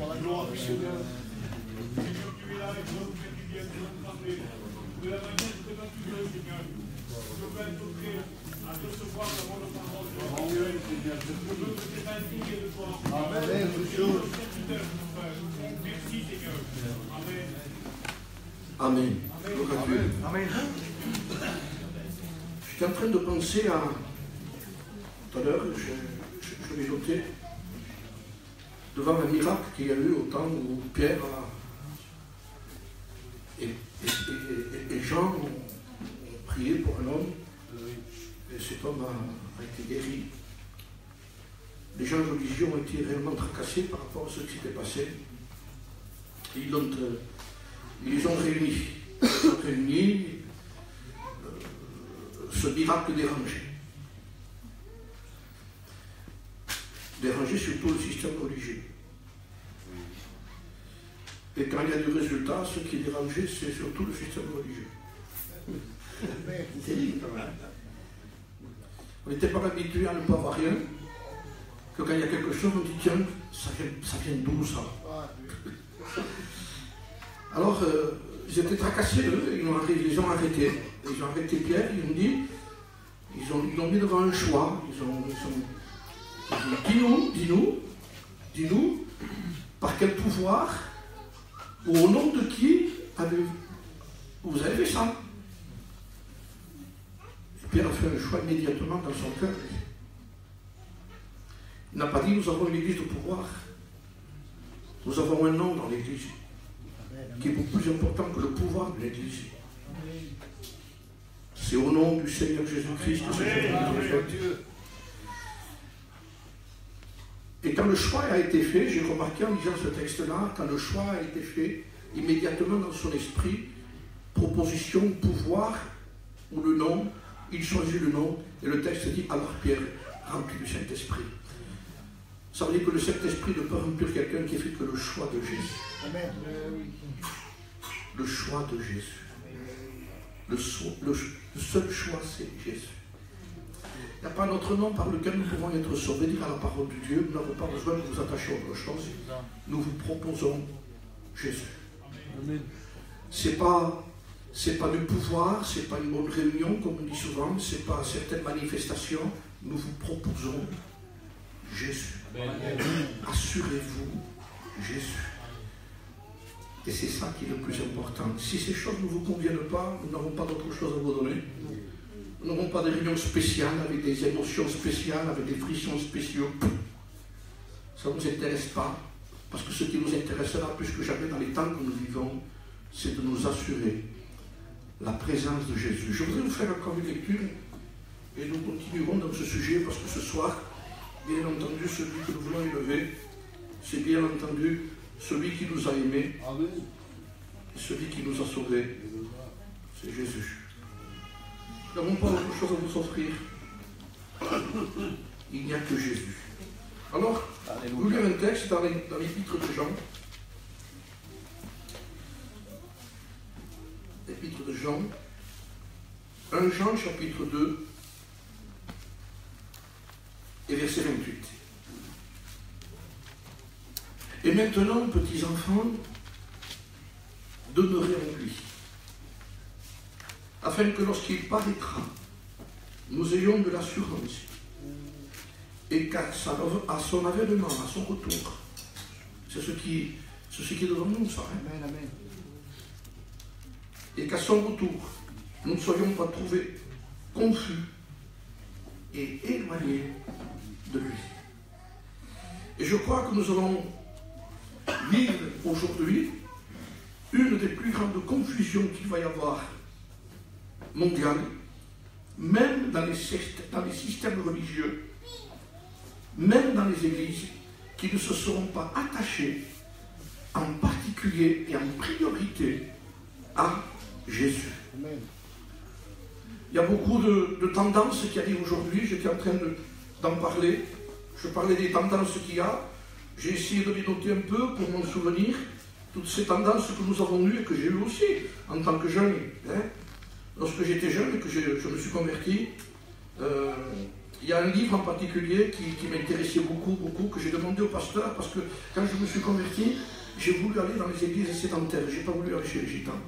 Gloire au Seigneur. De la manière que tu veux, Seigneur. Je veux être prêt à recevoir la bonne parole de Dieu. Je veux que tes indignes de toi. Amen. Merci, Seigneur. Amen. Amen. Amen. Amen. J'étais en train de penser à... Tout à l'heure, je l'ai noté, devant un miracle qu'il y a eu au temps où Pierre et Jean ont prié pour un homme, et cet homme a été guéri. Les gens religieux ont été réellement tracassés par rapport à ce qui s'était passé. Ils les ont réunis. Ils ont réuni ce miracle dérangé. Déranger surtout le système religieux. Et quand il y a du résultat, ce qui est dérangé, c'est surtout le système religieux. C'est terrible quand même. On n'était pas habitué à ne pas avoir rien, que quand il y a quelque chose, on dit tiens, ça vient d'où ça? Alors, ils étaient tracassés, eux, ils ont arrêté. Ils ont arrêté Pierre, ils ont dit, ils l'ont mis devant un choix. Ils ont dit, dis-nous, par quel pouvoir, ou au nom de qui vous avez fait ça? Et Pierre a fait un choix immédiatement dans son cœur. Il n'a pas dit, nous avons une église de pouvoir. Nous avons un nom dans l'église, qui est beaucoup plus important que le pouvoir de l'église. C'est au nom du Seigneur Jésus-Christ que c'est Dieu. Et quand le choix a été fait, j'ai remarqué en lisant ce texte-là, quand le choix a été fait, immédiatement dans son esprit, proposition, pouvoir, ou le nom, il choisit le nom, et le texte dit, alors Pierre, rempli du Saint-Esprit. Ça veut dire que le Saint-Esprit ne peut remplir quelqu'un qui fait que le choix de Jésus. Amen. Le choix de Jésus. Le seul choix, c'est Jésus. Il n'y a pas d'autre nom par lequel nous pouvons être sauvés, dire à la parole de Dieu. Nous n'avons pas besoin de nous attacher à autre chose. Nous vous proposons Jésus. C'est pas du pouvoir, c'est pas une bonne réunion, comme on dit souvent, c'est pas certaines manifestations. Nous vous proposons Jésus. Assurez-vous Jésus. Et c'est ça qui est le plus important. Si ces choses ne vous conviennent pas, nous n'avons pas d'autre chose à vous donner. Nous n'avons pas de réunions spéciales, avec des émotions spéciales, avec des frissons spéciaux. Ça ne nous intéresse pas. Parce que ce qui nous intéressera plus que jamais dans les temps que nous vivons, c'est de nous assurer la présence de Jésus. Je voudrais vous faire encore une lecture et nous continuerons dans ce sujet parce que ce soir, bien entendu, celui que nous voulons élever, c'est bien entendu celui qui nous a aimés, celui qui nous a sauvés, c'est Jésus. Nous n'avons pas autre chose à vous offrir. Il n'y a que Jésus. Alors, vous lire un texte dans l'épître de Jean. L'épître de Jean. 1 Jean chapitre 2 et verset 28. Et maintenant, petits enfants, demeurez en lui, afin que lorsqu'il paraîtra, nous ayons de l'assurance, et qu'à son avènement, à son retour, c'est ce qui est devant nous, ça. Hein? Amen, amen. Et qu'à son retour, nous ne soyons pas trouvés confus et éloignés de lui. Et je crois que nous allons vivre aujourd'hui une des plus grandes confusions qu'il va y avoir mondiale, même dans les systèmes religieux, même dans les églises, qui ne se seront pas attachées en particulier et en priorité à Jésus. Amen. Il y a beaucoup de tendances qui arrivent aujourd'hui. J'étais en train d'en parler. Je parlais des tendances qu'il y a. J'ai essayé de les noter un peu pour m'en souvenir. Toutes ces tendances que nous avons eues et que j'ai eues aussi en tant que jeune. Hein. Lorsque j'étais jeune et que je me suis converti, il y a un livre en particulier qui m'intéressait beaucoup, que j'ai demandé au pasteur, parce que quand je me suis converti, j'ai voulu aller dans les églises sédentaires, je n'ai pas voulu aller chez les gitans.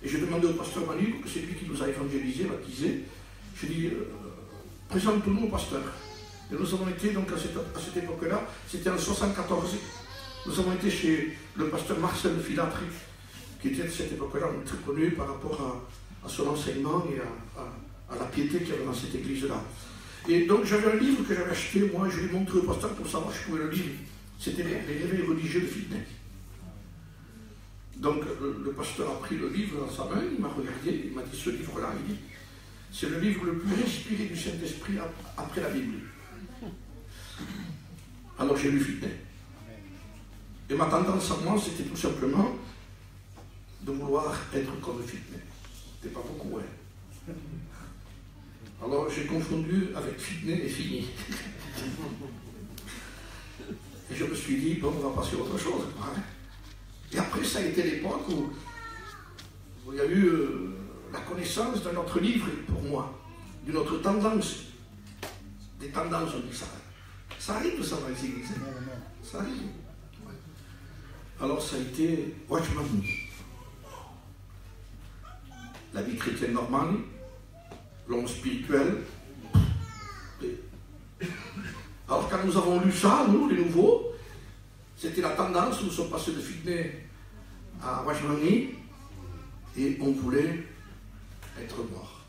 Et j'ai demandé au pasteur Manu, que c'est lui qui nous a évangélisés, baptisés, je lui ai dit, présente-nous au pasteur. Et nous avons été, donc à cette époque-là, c'était en 1974, nous avons été chez le pasteur Marcel Filatri, qui était à cette époque-là très connu par rapport à son enseignement et à la piété qu'il y avait dans cette église-là. Et donc j'avais un livre que j'avais acheté, moi, je l'ai montré au pasteur pour savoir si je pouvais le lire. C'était les réveils religieux de Fidney. Donc le pasteur a pris le livre dans sa main, il m'a regardé, il m'a dit, ce livre-là, il dit, c'est le livre le plus inspiré du Saint-Esprit après la Bible. Alors j'ai lu Fidney. Et ma tendance à moi, c'était tout simplement de vouloir être comme Fidney. C'était pas beaucoup, hein. Alors j'ai confondu avec Fidney et Fini. Et je me suis dit, bon, on va passer à autre chose. Hein. Et après, ça a été l'époque où il y a eu la connaissance d'un autre livre pour moi, d'une autre tendance. Des tendances, on dit ça. Ça arrive, ça, dans les églises. Ça arrive. Ouais. Alors, ça a été Watchman Nee. La vie chrétienne normale, l'homme spirituel. Alors, quand nous avons lu ça, nous, les nouveaux, c'était la tendance, nous sommes passés de Fidney à Watchman Nee, et on voulait être mort.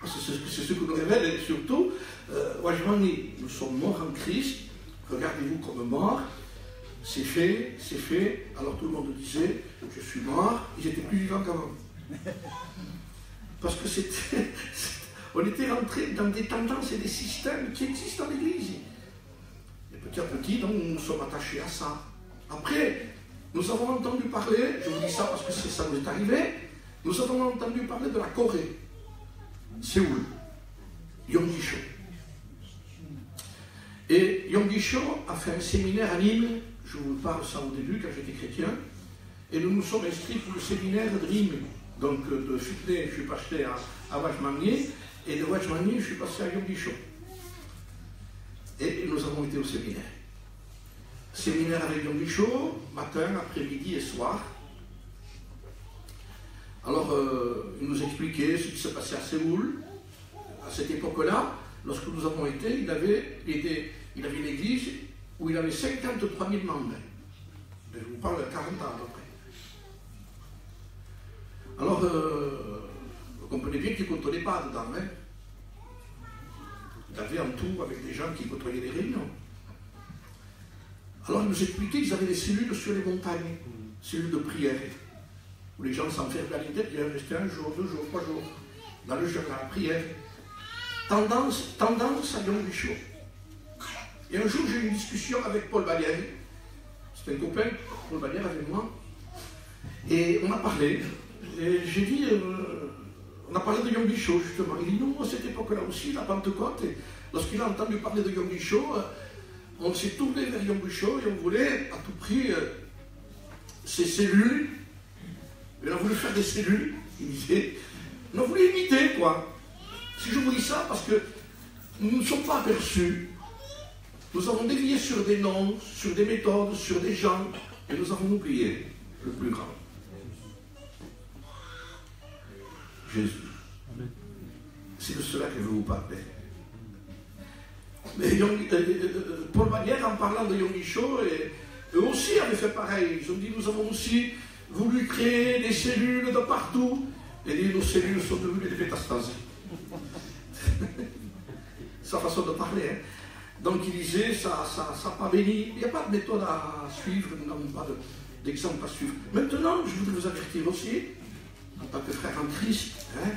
C'est ce que nous révèle, et surtout, Watchman Nee, nous sommes morts en Christ, regardez-vous comme morts, c'est fait, alors tout le monde disait, je suis mort, ils étaient plus vivants qu'avant. Parce que on était rentré dans des tendances et des systèmes qui existent dans l'Église. Et petit à petit, donc, nous nous sommes attachés à ça. Après, nous avons entendu parler, je vous dis ça parce que ça nous est arrivé, nous avons entendu parler de la Corée, Séoul, Yonggi Cho. Et Yonggi Cho a fait un séminaire à Nîmes, je vous parle ça au début quand j'étais chrétien, et nous nous sommes inscrits pour le séminaire de Nîmes. Donc de Fidney, je suis passé à Watchman Nee, et de Watchman Nee, je suis passé à Yonggi Cho. Et nous avons été au séminaire. Séminaire avec Yonggi Cho, matin, après-midi et soir. Alors, il nous expliquait ce qui se passait à Séoul. À cette époque-là, lorsque nous avons été, il avait une église où il avait 53 000 membres. Je vous parle de 40 ans à peu près. Alors, vous comprenez bien qu'il ne côtoyait pas dedans. Hein. Il avait en tout avec des gens qui côtoyaient les réunions. Alors, il nous expliquait qu'ils avaient des cellules sur les montagnes, cellules de prière, où les gens s'enfermaient à l'intérieur, restaient 1 jour, 2 jours, 3 jours, dans le jeûne, dans la prière. Tendance à Yonggi Cho. Et un jour, j'ai eu une discussion avec Paul Vallière. C'était un copain, Paul Vallière avec moi. Et on a parlé. Et j'ai dit, on a parlé de Yonggi Cho justement. Il dit, non, à cette époque-là aussi, la Pentecôte, lorsqu'il a entendu parler de Yonggi Cho, on s'est tourné vers Yonggi Cho et on voulait à tout prix ces cellules. Et on a voulu faire des cellules, il disait, on a voulu imiter quoi. Si je vous dis ça, parce que nous ne sommes pas aperçus. Nous avons dévié sur des noms, sur des méthodes, sur des gens, et nous avons oublié le plus grand. Jésus. C'est de cela que je vous parler. Mais Paul Vallière, en parlant de Yonggi Cho, eux aussi avaient fait pareil. Ils ont dit, nous avons aussi voulu créer des cellules de partout. Et dit, nos cellules sont devenues des métastases. Sa façon de parler. Hein. Donc il disait, ça n'a pas béni. Il n'y a pas de méthode à suivre, nous n'avons pas d'exemple à suivre. Maintenant, je voudrais vous avertir aussi, en tant que frère en Christ, hein,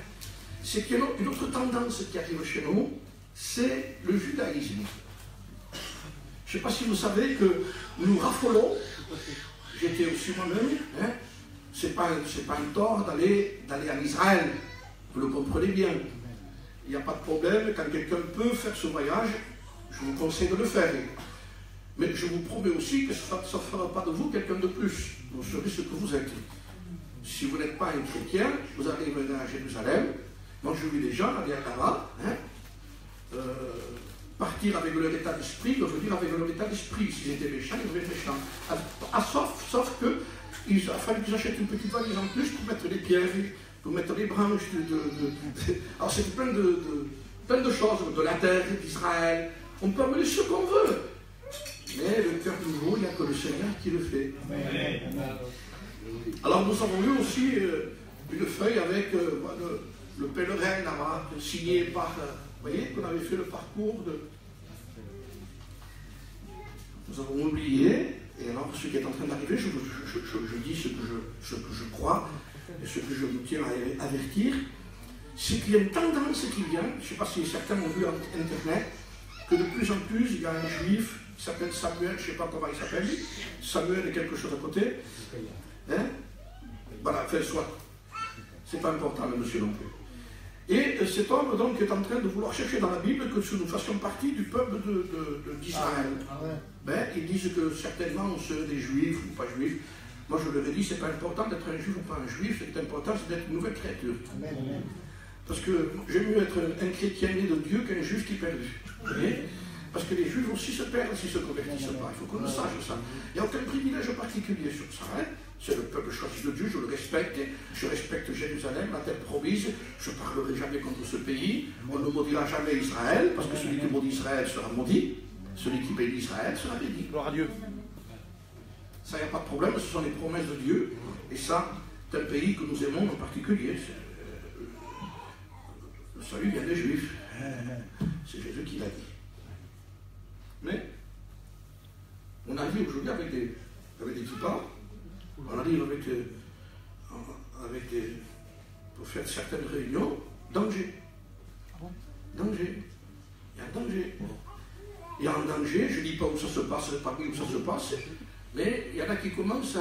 c'est qu'il y a une autre tendance qui arrive chez nous, c'est le judaïsme. Je ne sais pas si vous savez que nous raffolons, j'étais aussi moi-même, hein, c'est pas un tort d'aller en Israël, vous le comprenez bien. Il n'y a pas de problème, quand quelqu'un peut faire ce voyage, je vous conseille de le faire. Mais je vous promets aussi que ça ne fera pas de vous quelqu'un de plus. Vous serez ce que vous êtes. Si vous n'êtes pas un chrétien, vous allez venir à Jérusalem. Moi, je vis des gens aller là-bas. Hein, partir avec leur état d'esprit, revenir avec leur état d'esprit. S'ils étaient méchants, ils devaient être méchants. Sauf qu'il a fallu qu'ils achètent une petite valise en plus pour mettre les pierres, pour mettre les branches. Alors c'était plein de choses, de la terre, d'Israël. On peut amener ce qu'on veut. Mais le cœur nouveau, il n'y a que le Seigneur qui le fait. Amen. Alors nous avons eu aussi une feuille avec le pèlerin là-bas, signé par... vous voyez qu'on avait fait le parcours de... Nous avons oublié, et alors ce qui est en train d'arriver, je dis ce que je crois, et ce que je vous tiens à avertir, c'est qu'il y a une tendance qui vient, je ne sais pas si certains ont vu sur Internet, que de plus en plus, il y a un juif qui s'appelle Samuel, je ne sais pas comment il s'appelle, Samuel et quelque chose à côté, hein? Voilà, fait soit. C'est pas important, le monsieur non plus. Et cet homme donc est en train de vouloir chercher dans la Bible que nous fassions partie du peuple d'Israël. Ben, ils disent que certainement on serait des juifs ou pas juifs. Moi je leur ai dit, c'est pas important d'être un juif ou pas un juif, ce qui est important c'est d'être une nouvelle créature. Amen. Parce que j'aime mieux être un chrétien né de Dieu qu'un juif qui est perdu. Vous voyez? Parce que les juifs aussi se perdent s'ils ne se convertissent pas. Il faut qu'on le sache ça. Il n'y a aucun privilège particulier sur ça. Hein? C'est le peuple choisi de Dieu, je le respecte. Je respecte Jérusalem, la terre promise. Je ne parlerai jamais contre ce pays. On ne maudira jamais Israël, parce que celui qui maudit Israël sera maudit. Celui qui bénit Israël sera béni. Gloire à Dieu. Ça, il n'y a pas de problème, ce sont les promesses de Dieu. Et ça, c'est un pays que nous aimons en particulier. Le salut vient des Juifs. C'est Jésus qui l'a dit. Mais on arrive aujourd'hui avec des kippas, on arrive pour faire certaines réunions, danger. Danger. Il y a un danger. Il y a un danger, je ne dis pas où ça se passe, parmi où ça se passe, mais il y en a qui commencent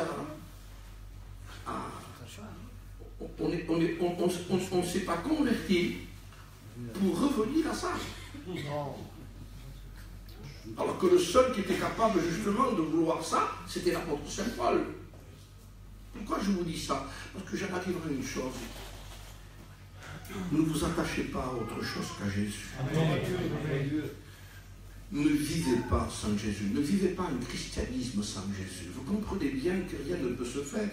on ne s'est pas converti pour revenir à ça. Alors que le seul qui était capable justement de vouloir ça, c'était l'apôtre Saint Paul. Pourquoi je vous dis ça? Parce que j'en arrive à une chose. Ne vous attachez pas à autre chose qu'à Jésus. Amen. Ne vivez pas sans Jésus. Ne vivez pas un christianisme sans Jésus. Vous comprenez bien que rien ne peut se faire.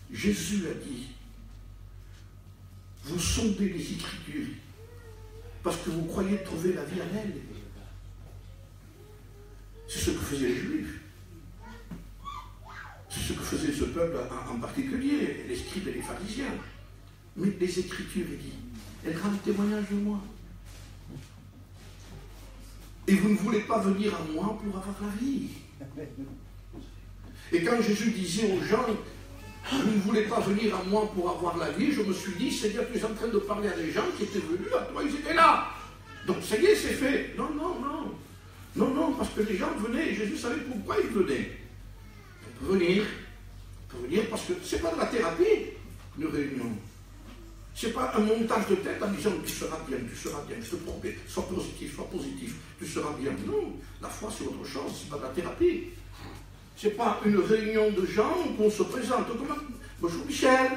Jésus a dit, vous sondez les Écritures parce que vous croyez trouver la vie en elles. C'est ce que faisaient les Juifs. C'est ce que faisait ce peuple en particulier, les scribes et les pharisiens. Mais les Écritures, il dit, elles rendent témoignage de moi. Et vous ne voulez pas venir à moi pour avoir la vie. Et quand Jésus disait aux gens, vous ne voulez pas venir à moi pour avoir la vie, je me suis dit, Seigneur, tu es en train de parler à des gens qui étaient venus à toi, ils étaient là. Donc ça y est, c'est fait. Non, non, non. Non, non, parce que les gens venaient et Jésus savait pourquoi ils venaient. On peut venir parce que ce n'est pas de la thérapie, une réunion. Ce n'est pas un montage de tête en disant tu seras bien, je te promets, sois positif, tu seras bien. Non, la foi c'est autre chose, ce n'est pas de la thérapie. Ce n'est pas une réunion de gens où on se présente. Comment? Bonjour Michel,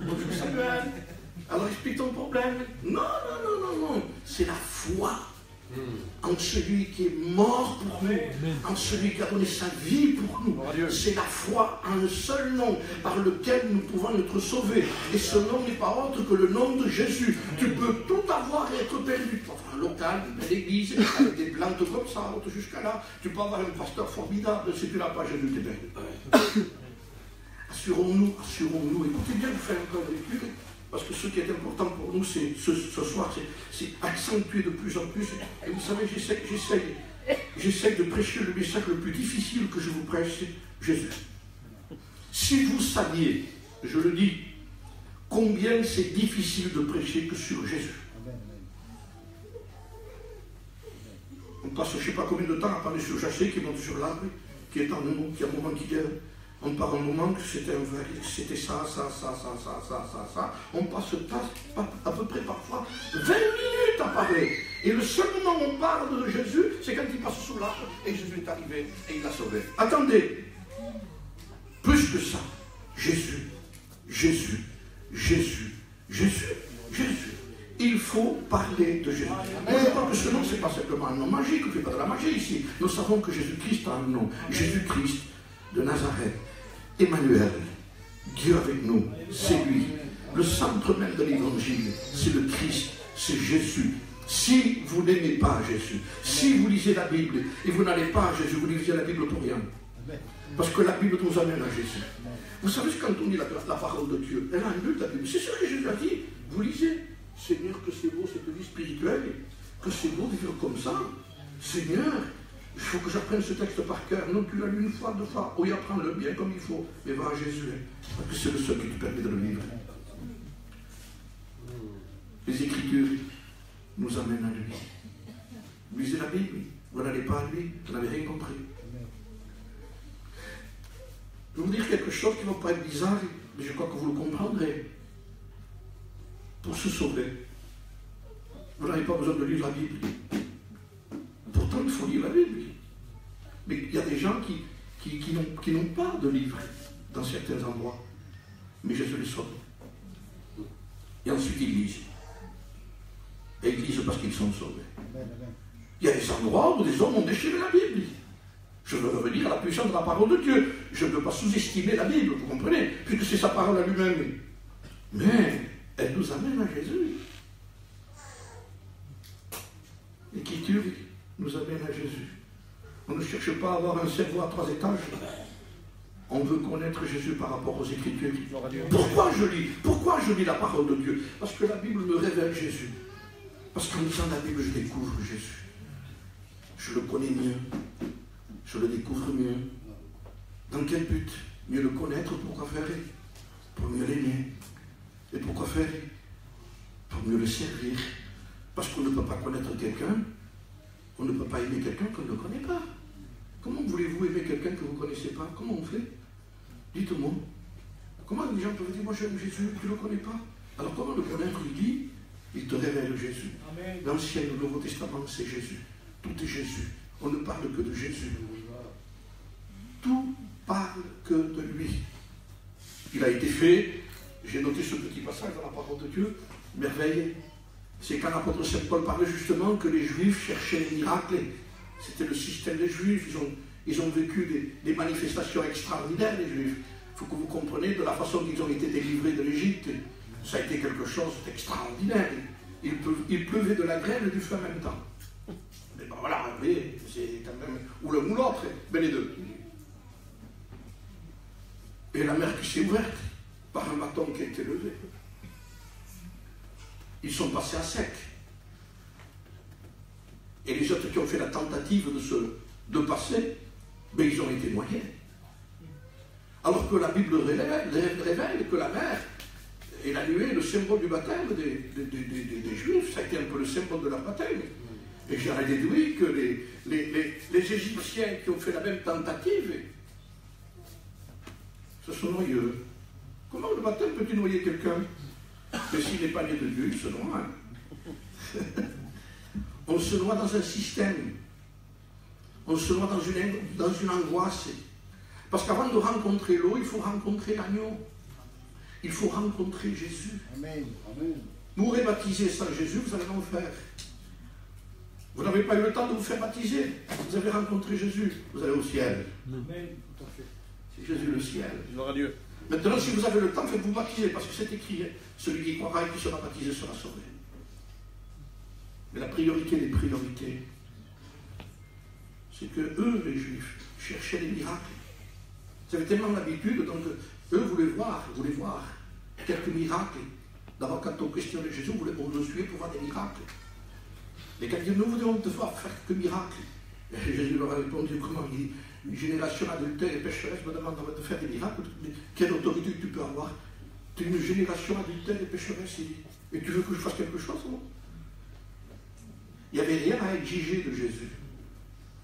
bonjour Samuel, alors explique ton problème. Non, non, non, non, non, c'est la foi. En celui qui est mort pour nous, en celui qui a donné sa vie pour nous. C'est la foi en un seul nom par lequel nous pouvons être sauvés. Et ce nom n'est pas autre que le nom de Jésus. Tu peux tout avoir et être perdu. Tu peux avoir un local, une belle église, avec des plantes comme ça, jusqu'à là. Tu peux avoir un pasteur formidable. Si tu n'as pas Jésus, tu es perdu. Assurons-nous, écoutez bien, vous faites encore une lecture. Parce que ce qui est important pour nous, c'est ce soir, c'est accentuer de plus en plus. Et vous savez, j'essaie de prêcher le message le plus difficile que je vous prêche, c'est Jésus. Si vous saviez, je le dis, combien c'est difficile de prêcher que sur Jésus. On passe je ne sais pas combien de temps à parler sur Jacé qui monte sur l'arbre, qui est en nous, qui a un moment qui gueule. On parle un moment que c'était ça. On passe à peu près parfois 20 minutes à parler. Et le seul moment où on parle de Jésus, c'est quand il passe sous l'arbre et Jésus est arrivé et il l'a sauvé. Attendez, plus que ça, Jésus. Il faut parler de Jésus. Moi, je crois que ce nom, ce n'est pas simplement un nom magique, on ne fait pas de la magie ici. Nous savons que Jésus-Christ a un nom. Jésus-Christ de Nazareth. Emmanuel, Dieu avec nous, c'est lui. Le centre même de l'évangile, c'est le Christ, c'est Jésus. Si vous n'aimez pas Jésus, si vous lisez la Bible et vous n'allez pas à Jésus, vous lisez la Bible pour rien. Parce que la Bible nous amène à Jésus. Vous savez, quand on lit la parole de Dieu, elle a un but, la Bible. C'est sûr que Jésus a dit, vous lisez, Seigneur, que c'est beau cette vie spirituelle, que c'est beau de vivre comme ça. Seigneur, il faut que j'apprenne ce texte par cœur. Non, tu l'as lu une fois, deux fois. Oui, apprends-le bien comme il faut. Mais va à Jésus, parce que c'est le seul qui te permet de le vivre. Les Écritures nous amènent à lui. Vous lisez la Bible, vous n'allez pas à lui, vous n'avez rien compris. Je vais vous dire quelque chose qui ne va pas être bizarre, mais je crois que vous le comprendrez. Pour se sauver, vous n'avez pas besoin de lire la Bible. Pourtant, il faut lire la Bible. Mais il y a des gens qui n'ont pas de livre dans certains endroits. Mais Jésus les sauve. Et ensuite, ils lisent. Et ils lisent parce qu'ils sont sauvés. Il y a des endroits où des hommes ont déchiré la Bible. Je veux revenir à la puissance de la parole de Dieu. Je ne peux pas sous-estimer la Bible, vous comprenez, puisque c'est sa parole à lui-même. Mais elle nous amène à Jésus. L'Écriture nous amène à Jésus. On ne cherche pas à avoir un cerveau à 3 étages. On veut connaître Jésus par rapport aux Écritures. Pourquoi je lis la parole de Dieu? Parce que la Bible me révèle Jésus. Parce qu'en lisant la Bible, je découvre Jésus. Je le connais mieux. Je le découvre mieux. Dans quel but? Mieux le connaître, pourquoi faire? Pour mieux l'aimer. Et pourquoi faire? Pour mieux le servir. Parce qu'on ne peut pas connaître quelqu'un, on ne peut pas aimer quelqu'un qu'on ne connaît pas. Comment voulez-vous aimer quelqu'un que vous ne connaissez pas? Comment on fait? Dites-moi. Comment les gens peuvent dire, moi j'aime Jésus, tu ne le connais pas? Alors comment le connaître? Il dit, il te révèle Jésus. L'Ancien et le Nouveau Testament, c'est Jésus. Tout est Jésus. On ne parle que de Jésus. Tout parle que de lui. Il a été fait, j'ai noté ce petit passage dans la parole de Dieu, merveille. C'est quand l'apôtre Saint Paul parlait justement que les Juifs cherchaient les miracles. C'était le système des Juifs. Ils ont vécu des manifestations extraordinaires, les Juifs. Il faut que vous compreniez de la façon qu'ils ont été délivrés de l'Égypte. Ça a été quelque chose d'extraordinaire. Il pleuvait de la grêle et du feu en même temps. Mais ben voilà, vous voyez, c'est quand même ou l'un ou l'autre, mais les deux. Et la mer qui s'est ouverte par un bâton qui a été levé. Ils sont passés à sec. Et les autres qui ont fait la tentative de passer, ben ils ont été noyés. Alors que la Bible révèle que la mer et la nuée est le symbole du baptême des Juifs. Ça a été un peu le symbole de leur baptême. Et j'ai déduit que les Égyptiens qui ont fait la même tentative se sont noyés. Comment le baptême peut-il noyer quelqu'un? Mais s'il n'est pas né de Dieu, il se noie. On se noie dans un système. On se noie dans une angoisse. Parce qu'avant de rencontrer l'eau, il faut rencontrer l'agneau. Il faut rencontrer Jésus. Amen. Amen. Mourir baptisé sans Jésus, vous allez l'enfer. Vous n'avez pas eu le temps de vous faire baptiser. Vous avez rencontré Jésus. Vous allez au ciel. Amen. C'est Jésus le ciel. Gloire à Dieu. Maintenant, si vous avez le temps, faites-vous baptiser, parce que c'est écrit, celui qui croira et qui sera baptisé sera sauvé. Mais la priorité des priorités, c'est que eux, les Juifs, cherchaient les miracles. Ils avaient tellement l'habitude, donc eux voulaient voir quelques miracles. D'abord, quand on questionnait Jésus, on le suivait pour voir des miracles. Mais quand ils disaient, nous voulons te voir faire quelques miracles. Et Jésus leur a répondu, comment? Il dit, une génération adultère et pécheresse me demande de faire des miracles. Quelle autorité tu peux avoir? Tu es une génération adultère et pécheresse, et tu veux que je fasse quelque chose, non? Il n'y avait rien à exiger de Jésus.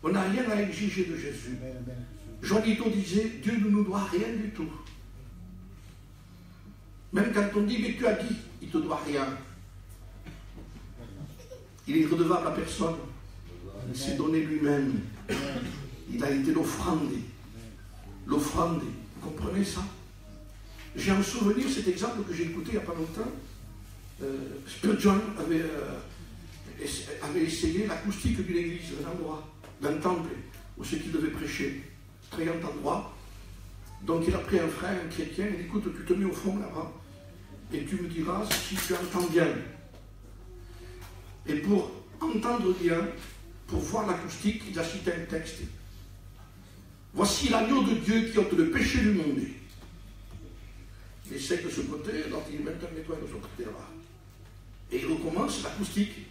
On n'a rien à exiger de Jésus. Jean Guiteau disait, Dieu ne nous doit rien du tout. Même quand on dit, mais tu as dit, il ne te doit rien. Il est redevable à personne. Il s'est donné lui-même. Il a été l'offrande. L'offrande. Vous comprenez ça? J'ai en souvenir cet exemple que j'ai écouté il n'y a pas longtemps. Spurgeon avait essayé l'acoustique d'une église, d'un endroit, d'un temple, où ce qu'il devait prêcher. Très grand endroit. Donc il a pris un frère, un chrétien, il dit, écoute, tu te mets au fond là-bas, et tu me diras si tu entends bien. Et pour entendre bien, pour voir l'acoustique, il a cité un texte. Voici l'agneau de Dieu qui ôte le péché du monde. Il essaie de ce côté, donc il met un nettoyage de son côté là-bas. Et il recommence l'acoustique.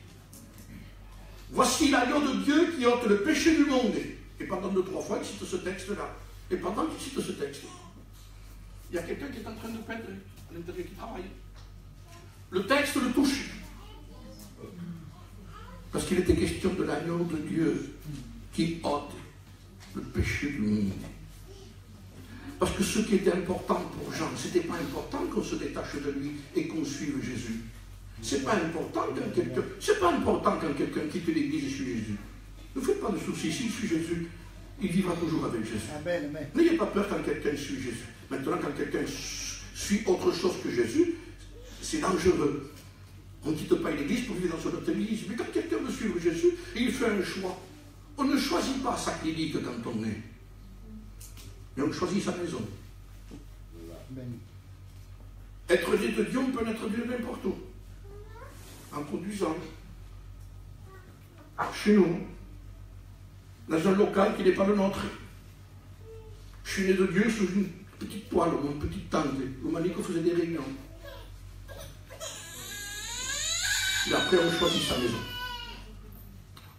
Voici l'agneau de Dieu qui ôte le péché du monde. Et pendant 2-3 fois, il cite ce texte-là. Et pendant qu'il cite ce texte, il y a quelqu'un qui est en train de peindre à l'intérieur, qui travaille. Le texte le touche. Parce qu'il était question de l'agneau de Dieu qui ôte le péché du monde. Parce que ce qui était important pour Jean, ce n'était pas important qu'on se détache de lui et qu'on suive Jésus. Ce n'est pas important quand quelqu'un quitte l'église et suit Jésus. Ne faites pas de soucis, s'il suit Jésus, il vivra toujours avec Jésus. N'ayez pas peur quand quelqu'un suit Jésus. Maintenant, quand quelqu'un suit autre chose que Jésus, c'est dangereux. On ne quitte pas l'église pour vivre dans son autre église. Mais quand quelqu'un veut suivre Jésus, il fait un choix. On ne choisit pas sa clinique quand on est. Mais on choisit sa maison. Être né de Dieu, on peut naître de Dieu n'importe où. En conduisant. Chez nous. Dans un local qui n'est pas le nôtre. Je suis né de Dieu sous une petite toile, une petite tente. Où Manico faisait des réunions. Et après, on choisit sa maison.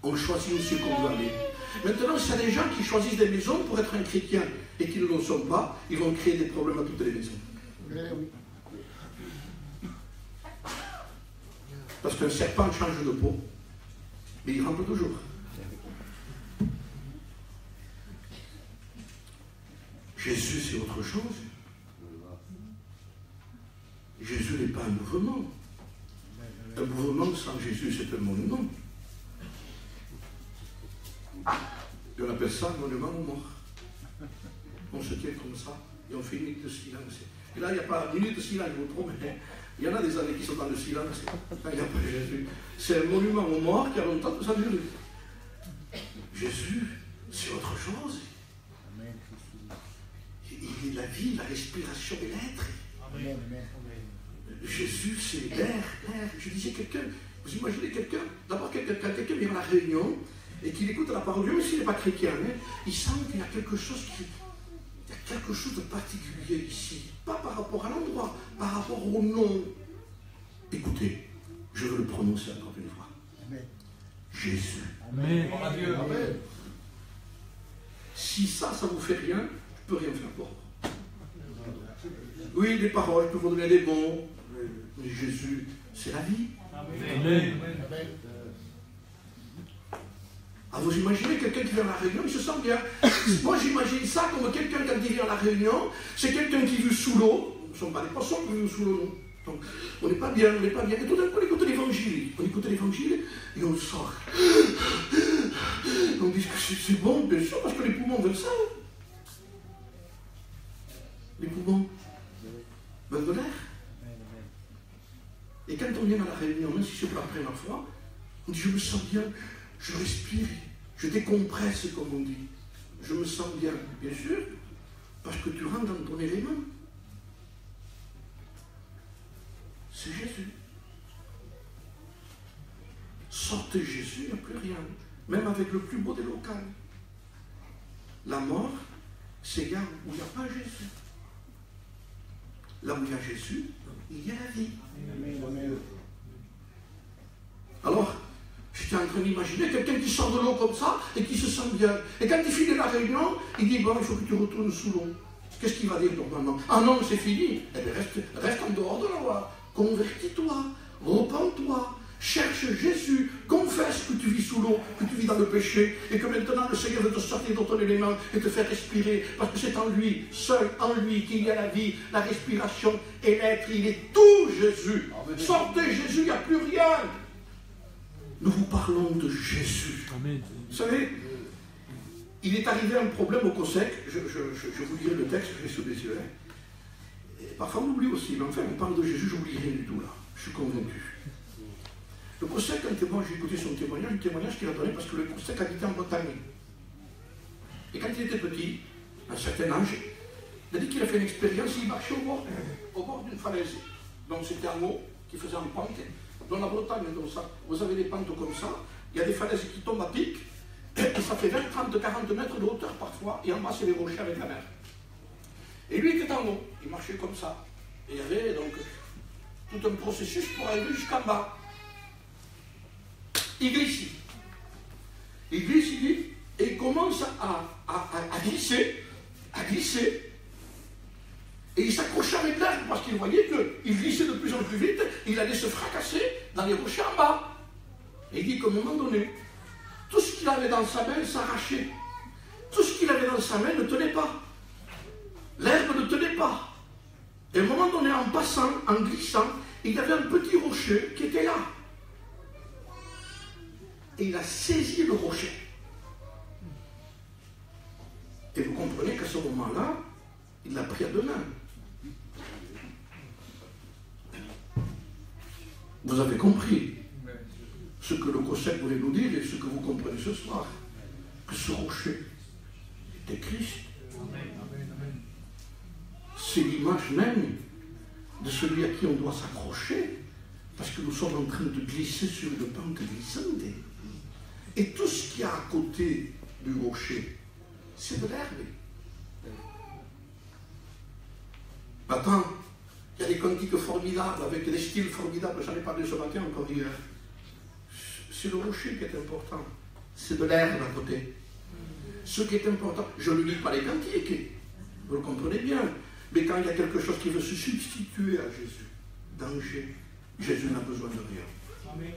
On choisit aussi où on veut aller. Maintenant, s'il y a des gens qui choisissent des maisons pour être un chrétien et qui ne le sont pas, ils vont créer des problèmes à toutes les maisons. Parce qu'un serpent change de peau, mais il rampe toujours. Jésus, c'est autre chose. Jésus n'est pas un mouvement. Un mouvement sans Jésus, c'est un monument. Et on appelle ça un monument aux morts. On se tient comme ça et on fait une minute de silence. Et là, il n'y a pas une minute de silence, je vous promets. Il y en a des années qui sont dans le silence. Là, il n'y a pas Jésus. C'est un monument aux morts qui a longtemps que ça dure. Jésus, c'est autre chose. Il est la vie, la respiration et l'être. Jésus, c'est l'air. Je disais quelqu'un, vous imaginez quelqu'un, d'abord quand quelqu'un vient à la réunion et qu'il écoute la parole de Dieu, même s'il n'est pas chrétien, il sent qu'il y a quelque chose de particulier ici. Pas par rapport à l'endroit, par rapport au nom. Écoutez, je veux le prononcer encore une fois. Amen. Jésus. Amen. Amen. Si ça vous fait rien, je ne peux rien faire pour vous. Oui, des paroles, je peux vous donner des bons. Mais Jésus, c'est la vie. Amen. Alors vous imaginez quelqu'un qui vient à la réunion, il se sent bien. Moi j'imagine ça comme quelqu'un quand il vient à la réunion, c'est quelqu'un qui vit sous l'eau. Nous ne sommes pas des poissons qui vivent sous l'eau. Donc on n'est pas bien, on n'est pas bien. Et tout d'un coup on écoute l'évangile. On écoute l'évangile et on sort. On dit que c'est bon, bien sûr, parce que les poumons veulent ça. Les poumons veulent de l'air. Et quand on vient à la réunion, même si c'est pour la première fois, on dit je me sens bien, je respire, je décompresse comme on dit. Je me sens bien, bien sûr, parce que tu rentres dans ton élément. C'est Jésus. Sortez Jésus, il n'y a plus rien. Même avec le plus beau des locales. La mort, c'est là où il n'y a pas Jésus. Là où il y a Jésus, il y a la vie. Alors, j'étais en train d'imaginer quelqu'un qui sort de l'eau comme ça et qui se sent bien. Et quand il finit la réunion, il dit, bon, il faut que tu retournes sous l'eau. Qu'est-ce qu'il va dire normalement? Ah non, c'est fini. Eh bien, reste en dehors de la loi. Convertis-toi, repens-toi, cherche Jésus, confesse que tu vis sous l'eau, que tu vis dans le péché, et que maintenant le Seigneur veut te sortir de ton élément et te faire respirer, parce que c'est en lui, seul en lui, qu'il y a la vie, la respiration et l'être. Il est tout Jésus. Amen. Sortez Jésus, il n'y a plus rien. Nous vous parlons de Jésus. Amen. Vous savez, il est arrivé un problème au COSEC, je vous lirai le texte, je l'ai sous les yeux. Et parfois on oublie aussi, mais enfin on parle de Jésus, j'oublie rien du tout là. Je suis convaincu. Le Cossec, quand j'ai écouté son témoignage, un témoignage qu'il a donné parce que le Cossec habitait en Bretagne. Et quand il était petit, à un certain âge, il a dit qu'il a fait une expérience, il marchait au bord d'une falaise. Donc c'était en haut, qui faisait en pente. Dans la Bretagne, donc ça, vous avez des pentes comme ça, il y a des falaises qui tombent à pic, et ça fait 20, 30, 40 mètres de hauteur parfois, et en bas c'est les rochers avec la mer. Et lui était en haut, il marchait comme ça. Et il y avait donc tout un processus pour arriver jusqu'en bas. Il glisse. Il glisse, et il commence à glisser, et il s'accrochait avec l'herbe parce qu'il voyait qu'il glissait de plus en plus vite, et il allait se fracasser dans les rochers en bas. Et il dit qu'à un moment donné, tout ce qu'il avait dans sa main s'arrachait. Tout ce qu'il avait dans sa main ne tenait pas. L'herbe ne tenait pas. Et à un moment donné, en passant, en glissant, il y avait un petit rocher qui était là. Et il a saisi le rocher. Et vous comprenez qu'à ce moment-là, il l'a pris à deux mains. Vous avez compris ce que le Cossec voulait nous dire et ce que vous comprenez ce soir. Que ce rocher était Christ. C'est l'image même de celui à qui on doit s'accrocher, parce que nous sommes en train de glisser sur une pente glissante. Et tout ce qu'il y a à côté du rocher, c'est de l'herbe. Maintenant, il y a des cantiques formidables, avec des styles formidables, j'en ai parlé ce matin encore hier. C'est le rocher qui est important, c'est de l'herbe à côté. Ce qui est important, je ne lis pas les cantiques, vous le comprenez bien, mais quand il y a quelque chose qui veut se substituer à Jésus, danger, Jésus n'a besoin de rien. Amen.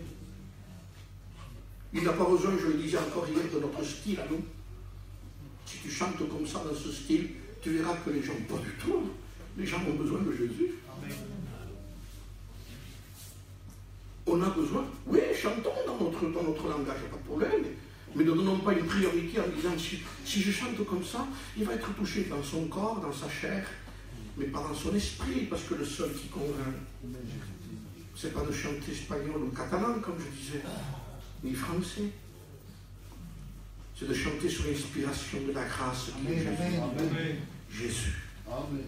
Il n'a pas besoin, je le disais encore hier, de notre style à nous. Si tu chantes comme ça dans ce style, tu verras que les gens, pas du tout. Les gens ont besoin de Jésus. Amen. On a besoin, oui, chantons dans notre langage, pas de problème, mais ne donnons pas une priorité en disant si je chante comme ça, il va être touché dans son corps, dans sa chair, mais pas dans son esprit, parce que le seul qui convainc, c'est pas de chanter espagnol ou catalan, comme je disais, ni français. C'est de chanter sur l'inspiration de la grâce qui est Jésus. Amen. Jésus. Amen.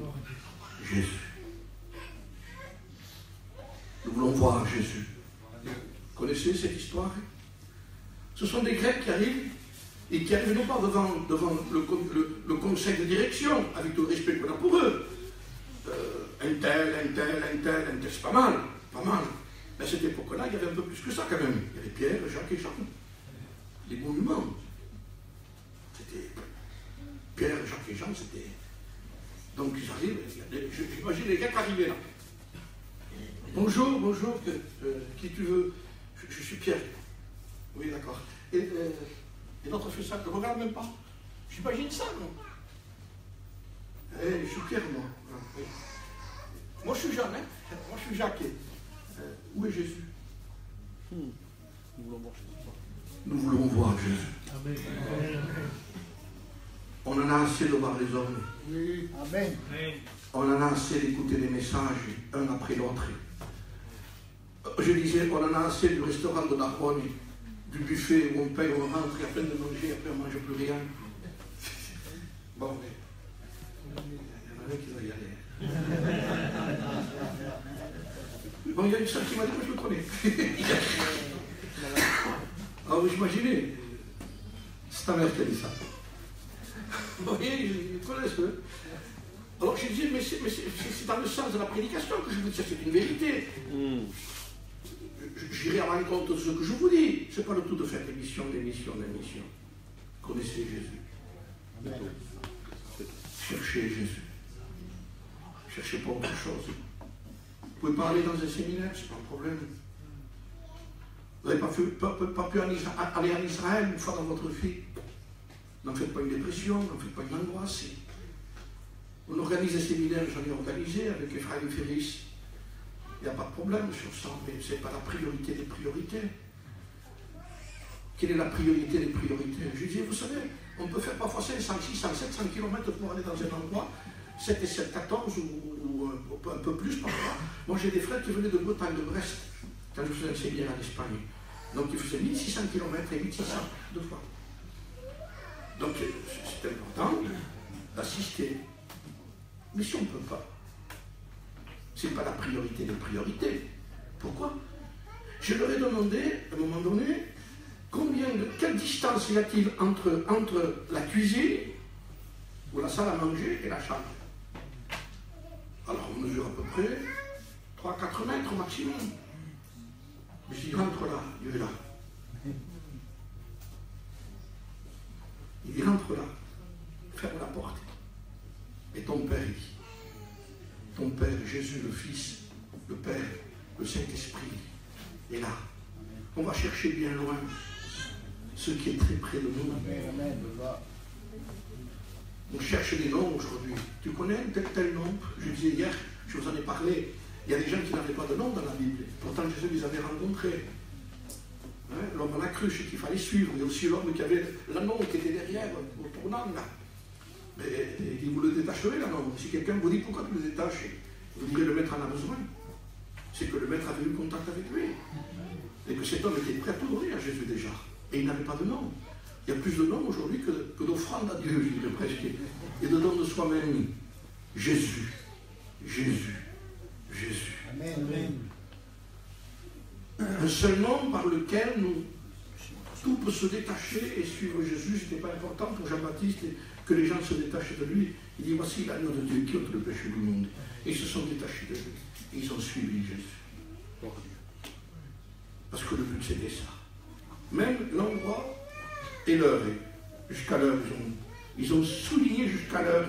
Jésus. Nous voulons voir Jésus. Vous connaissez cette histoire? Ce sont des Grecs qui arrivent et qui arrivent non pas devant le conseil de direction, avec tout le respect qu'on a pour eux. Un tel, c'est pas mal. Mais à cette époque-là, il y avait un peu plus que ça quand même. Il y avait Pierre, Jacques et Jean. Les monuments. C'était Pierre, Jacques et Jean, c'était. Donc ils arrivent, j'imagine les Grecs arriver là. Bonjour, qui tu veux? Je suis Pierre. Oui, d'accord. Et l'autre fait ça, ne regarde même pas. J'imagine ça, non? Je suis Pierre, moi. Oui. Moi, je suis Jean, hein? Moi, je suis Jacques. Où est Jésus? Nous voulons voir Jésus. Amen. On en a assez de voir les hommes. Oui. Amen. On en a assez d'écouter des messages, un après l'autre. Je disais, on en a assez du restaurant de Narbonne, du buffet où on paye, on rentre, et à peine de manger, après on ne mange plus rien. Bon, mais il y en a un qui va y aller. Bon, il y a une seule qui m'a dit que je le connais. Alors vous imaginez, c'est ta mère qui a dit ça. Vous voyez, ils connaissent eux. Alors je disais, mais c'est dans le sens de la prédication que je vous dis, ça c'est une vérité. J'irai à l'encontre de ce que je vous dis. Ce n'est pas le tout de faire d'émission. Connaissez Jésus. Amen. Cherchez Jésus. Cherchez pas autre chose. Vous pouvez pas aller dans un séminaire, c'est pas un problème. Vous n'avez pas pu aller en Israël une fois dans votre vie. N'en faites pas une dépression, n'en faites pas une angoisse. On organise des séminaires, j'en ai organisé avec Ephraim Ferris. Il n'y a pas de problème sur ça, mais ce n'est pas la priorité des priorités. Quelle est la priorité des priorités? Je disais, vous savez, on peut faire parfois 500, 600, 700 km pour aller dans un endroit. 7 et 7, 14 ou un peu plus parfois. Moi j'ai des frères qui venaient de Bretagne, de Brest, quand je faisais un séminaire en Espagne. Donc ils faisaient 1600 km et 1600 deux fois. Donc c'est important d'assister. Mais si on ne peut pas, ce n'est pas la priorité des priorités. Pourquoi? Je leur ai demandé, à un moment donné, quelle distance y a-t-il entre la cuisine ou la salle à manger et la chambre? Alors on mesure à peu près 3-4 mètres au maximum. Je dis, rentre là, Dieu est là. Il dit, rentre là, ferme la porte. Et ton Père, il dit, ton Père, Jésus, le Fils, le Père, le Saint-Esprit, est là. On va chercher bien loin ce qui est très près de nous. On cherche des noms aujourd'hui. Tu connais tel nom? Je disais hier, je vous en ai parlé, il y a des gens qui n'avaient pas de nom dans la Bible. Pourtant Jésus les avait rencontrés. Hein? L'homme à la cruche qu'il fallait suivre. Il y a aussi l'homme qui avait l'anneau qui était derrière, au tournant là. Et il vous le détacherez l'anneau. Si quelqu'un vous dit pourquoi tu le détaches, vous direz le maître en a besoin. C'est que le maître avait eu contact avec lui. Et que cet homme était prêt à tout donner à Jésus déjà. Et il n'avait pas de nom. Il y a plus de noms aujourd'hui que d'offrandes à Dieu, je dirais presque. Et de dons de soi-même. Jésus, Jésus, Jésus. Amen. Un seul nom par lequel tout peut se détacher et suivre Jésus. Ce n'était pas important pour Jean-Baptiste que les gens se détachent de lui. Il dit, voici l'agneau de Dieu qui ôte le péché du monde. Et ils se sont détachés de lui. Et ils ont suivi Jésus. Parce que le but c'était ça. Même l'endroit et l'heure. Jusqu'à l'heure, ils ont souligné jusqu'à l'heure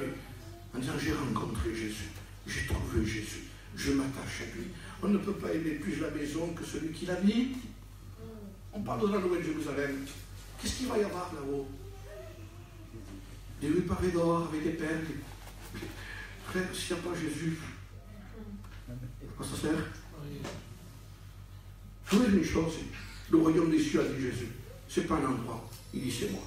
en disant, j'ai rencontré Jésus. J'ai trouvé Jésus. Je m'attache à lui. On ne peut pas aimer plus la maison que celui qui l'habite. On parle de la Nouvelle Jérusalem. Qu'est-ce qu'il va y avoir là-haut? Des rues pavées d'or avec des perles. Frère, s'il n'y a pas Jésus, à quoi ça sert? Je vous dis une chose, le royaume des cieux a dit Jésus. Ce n'est pas un endroit, il dit c'est moi.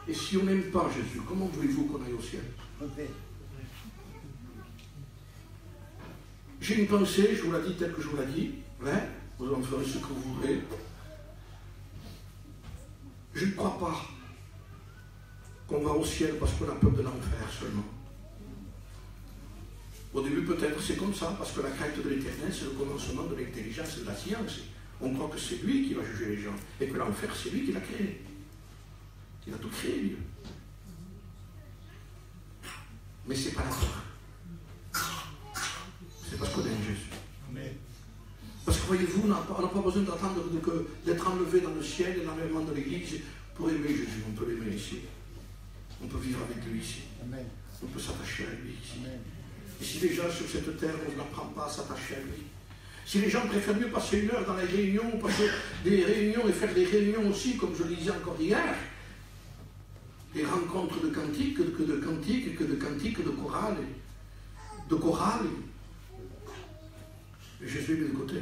Et si on n'aime pas Jésus, comment voulez-vous qu'on aille au ciel? J'ai une pensée, je vous l'ai dit telle que je vous l'ai dit, hein? Vous en ferez ce que vous voudrez. Je ne crois pas qu'on va au ciel parce qu'on a peur de l'enfer seulement. Au début peut-être c'est comme ça, parce que la crainte de l'éternel c'est le commencement de l'intelligence et de la science. On croit que c'est lui qui va juger les gens, et que l'enfer c'est lui qui l'a créé. Il a tout créé, lui. Mais c'est pas la peur. C'est parce qu'on aime Jésus. Amen. Parce que voyez-vous, on n'a pas besoin d'attendre d'être enlevé dans le ciel et l'enlèvement de l'église pour aimer Jésus. On peut l'aimer ici. On peut vivre avec lui ici. Amen. On peut s'attacher à lui ici. Amen. Et si les gens sur cette terre, on n'apprend pas à s'attacher à lui. Si les gens préfèrent mieux passer une heure dans les réunions, passer des réunions et faire des réunions aussi, comme je le disais encore hier, des rencontres de cantiques, que de cantiques, de chorales, de chorales. Jésus est mis de côté.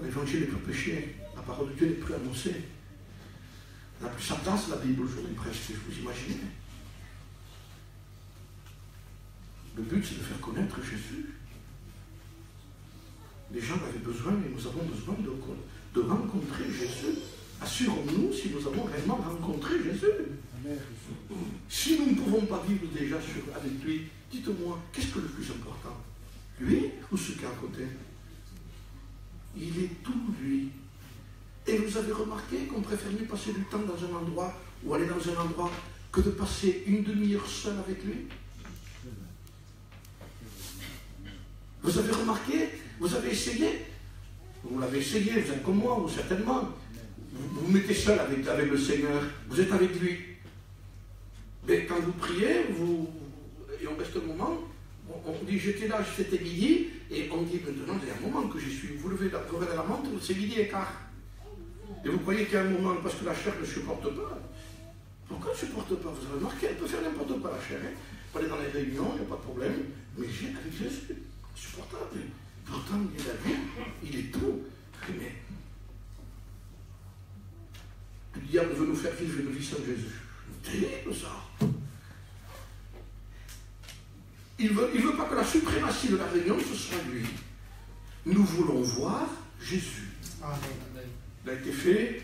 L'évangile n'est plus prêché, la parole de Dieu n'est plus annoncée. Elle n'a plus sa place, la Bible, aujourd'hui presque, vous imaginez. Le but, c'est de faire connaître Jésus. Les gens avaient besoin, et nous avons besoin de rencontrer Jésus. Assurons-nous si nous avons réellement rencontré Jésus. Amen. Si nous ne pouvons pas vivre déjà avec lui, dites-moi, qu'est-ce que le plus important? Lui ou ce qui est à côté? Il est tout, lui. Et vous avez remarqué qu'on préfère mieux passer du temps dans un endroit ou aller dans un endroit que de passer une demi-heure seul avec lui? Vous avez remarqué? Vous avez essayé? Vous l'avez essayé, vous êtes comme moi, ou certainement. Vous vous mettez seul avec le Seigneur, vous êtes avec lui. Mais quand vous priez, et on reste un moment, on dit j'étais là, c'était midi, et on dit maintenant, il y a un moment que j'y suis. Vous levez la montre, c'est midi et quart. Et vous croyez qu'il y a un moment, parce que la chair ne supporte pas. Pourquoi elle ne supporte pas? Vous avez remarqué, elle peut faire n'importe quoi la chair. Hein? On peut aller dans les réunions, il n'y a pas de problème. Mais avec Jésus, insupportable. Pourtant, il est la vie, il est tout. Mais le diable veut nous faire vivre une vie sans Jésus. terrible ça. Il veut pas que la suprématie de la réunion, ce soit lui. Nous voulons voir Jésus. Amen. Il a été fait,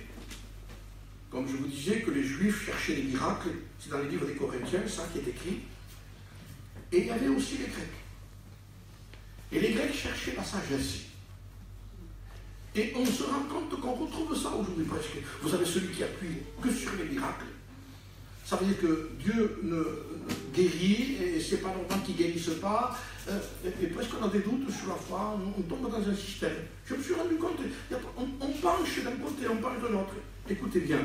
comme je vous disais, que les Juifs cherchaient les miracles. C'est dans les livres des Corinthiens, ça qui est écrit. Et il y avait aussi les Grecs. Et les Grecs cherchaient la sagesse. Et on se rend compte qu'on retrouve ça aujourd'hui presque. Vous avez celui qui appuie que sur les miracles. Ça veut dire que Dieu ne guérit, et c'est pas longtemps qu'il ne guérisse pas, et presque on a des doutes sur la foi, on tombe dans un système. Je me suis rendu compte, on penche d'un côté, on penche de l'autre. Écoutez bien.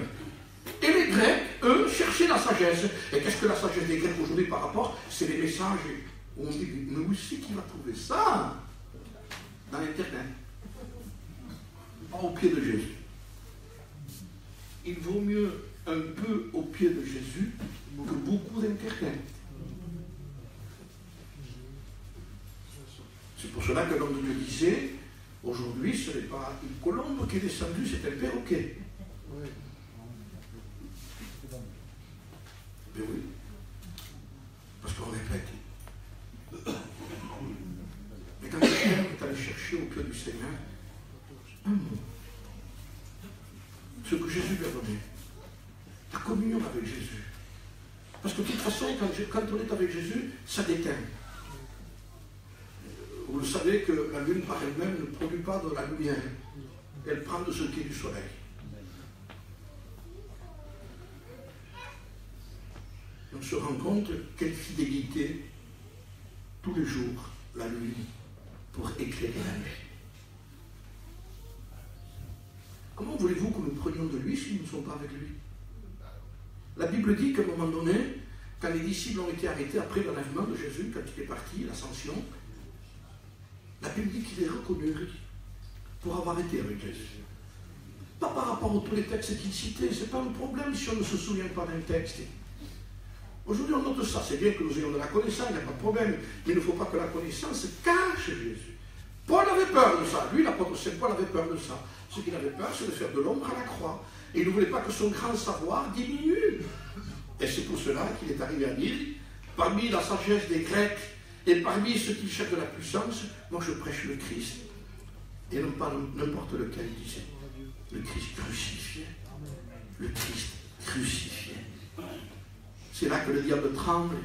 Et les Grecs, eux, cherchaient la sagesse. Et qu'est-ce que la sagesse des Grecs aujourd'hui par rapport? C'est les messages où on dit, mais où c'est qu'il va trouver ça? Dans l'Internet. Pas au pied de Jésus. Il vaut mieux un peu au pied de Jésus que beaucoup d'Internet. C'est pour cela que l'homme de Dieu disait, aujourd'hui ce n'est pas une colombe qui est descendue, c'est un perroquet. Mais oui, parce qu'on répète. Mais quand quelqu'un est allé chercher au pied du Seigneur, un mot, ce que Jésus lui a donné, la communion avec Jésus. Parce que de toute façon, quand on est avec Jésus, ça déteint. Vous le savez que la lune par elle-même ne produit pas de la lumière. Elle prend de ce qui est du soleil. On se rend compte quelle fidélité tous les jours la lune pour éclairer la nuit. Comment voulez-vous que nous prenions de lui si nous ne sommes pas avec lui? La Bible dit qu'à un moment donné, quand les disciples ont été arrêtés après l'enlèvement de Jésus, quand il est parti, l'ascension, la Bible dit qu'il est reconnu pour avoir été avec Jésus. Pas par rapport à tous les textes qu'il citait, ce n'est pas un problème si on ne se souvient pas d'un texte. Aujourd'hui, on note ça. C'est bien que nous ayons de la connaissance, il n'y a pas de problème. Mais il ne faut pas que la connaissance cache Jésus. Paul avait peur de ça. Lui, l'apôtre Saint Paul avait peur de ça. Ce qu'il avait peur, c'est de faire de l'ombre à la croix. Et il ne voulait pas que son grand savoir diminue. Et c'est pour cela qu'il est arrivé à dire, parmi la sagesse des Grecs et parmi ceux qui cherchent de la puissance, moi je prêche le Christ. Et non pas n'importe lequel, il disait. Le Christ crucifié. Le Christ crucifié. C'est là que le diable tremble.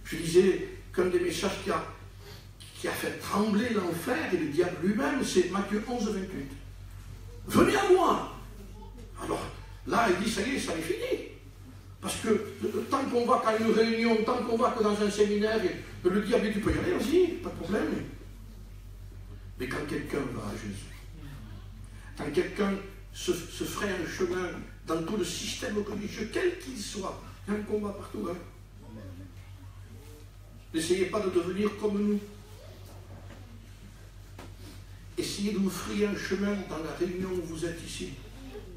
Je disais qu'un des messages qui a fait trembler l'enfer et le diable lui-même, c'est Matthieu 11, 28. Venez à moi. Alors là, il dit, ça y est fini. Parce que tant qu'on va qu'à une réunion, tant qu'on va que dans un séminaire, le diable dit, tu peux y aller, vas-y, pas de problème. Mais quand quelqu'un va à Jésus, quand quelqu'un se ferait un chemin dans tout le système religieux, quel qu'il soit, il y a un combat partout. Hein. N'essayez pas de devenir comme nous. Essayez de vous frayer un chemin dans la réunion où vous êtes ici.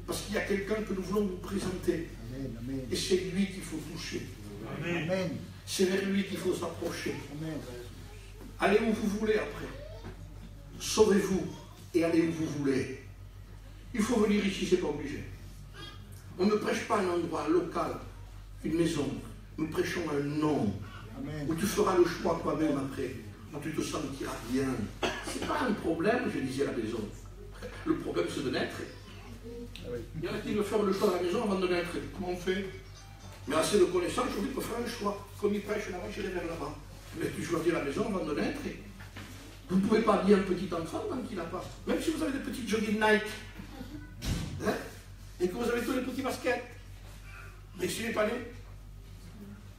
Parce qu'il y a quelqu'un que nous voulons vous présenter. Amen, amen. Et c'est lui qu'il faut toucher. Amen. Amen. C'est vers lui qu'il faut s'approcher. Amen. Allez où vous voulez après. Sauvez-vous et allez où vous voulez. Il faut venir ici, c'est pas obligé. On ne prêche pas un endroit local, une maison. Nous prêchons un nom. Amen. Où tu feras le choix toi-même après. Où tu te sentiras bien. C'est pas un problème, je disais à la maison. Le problème, c'est de naître. Il y en a qui veulent faire le choix de la maison avant de naître. Comment on fait? Mais assez de connaissances aujourd'hui pour faire un choix. Comme il prêche là-bas, j'irai vers là-bas. Mais tu choisis la maison avant de naître. Vous ne pouvez pas habiller un petit enfant tant qu'il n'a pas. Même si vous avez des petites jogging Nike. Hein? Et que vous avez tous les petits baskets. Mais s'il n'est pas né.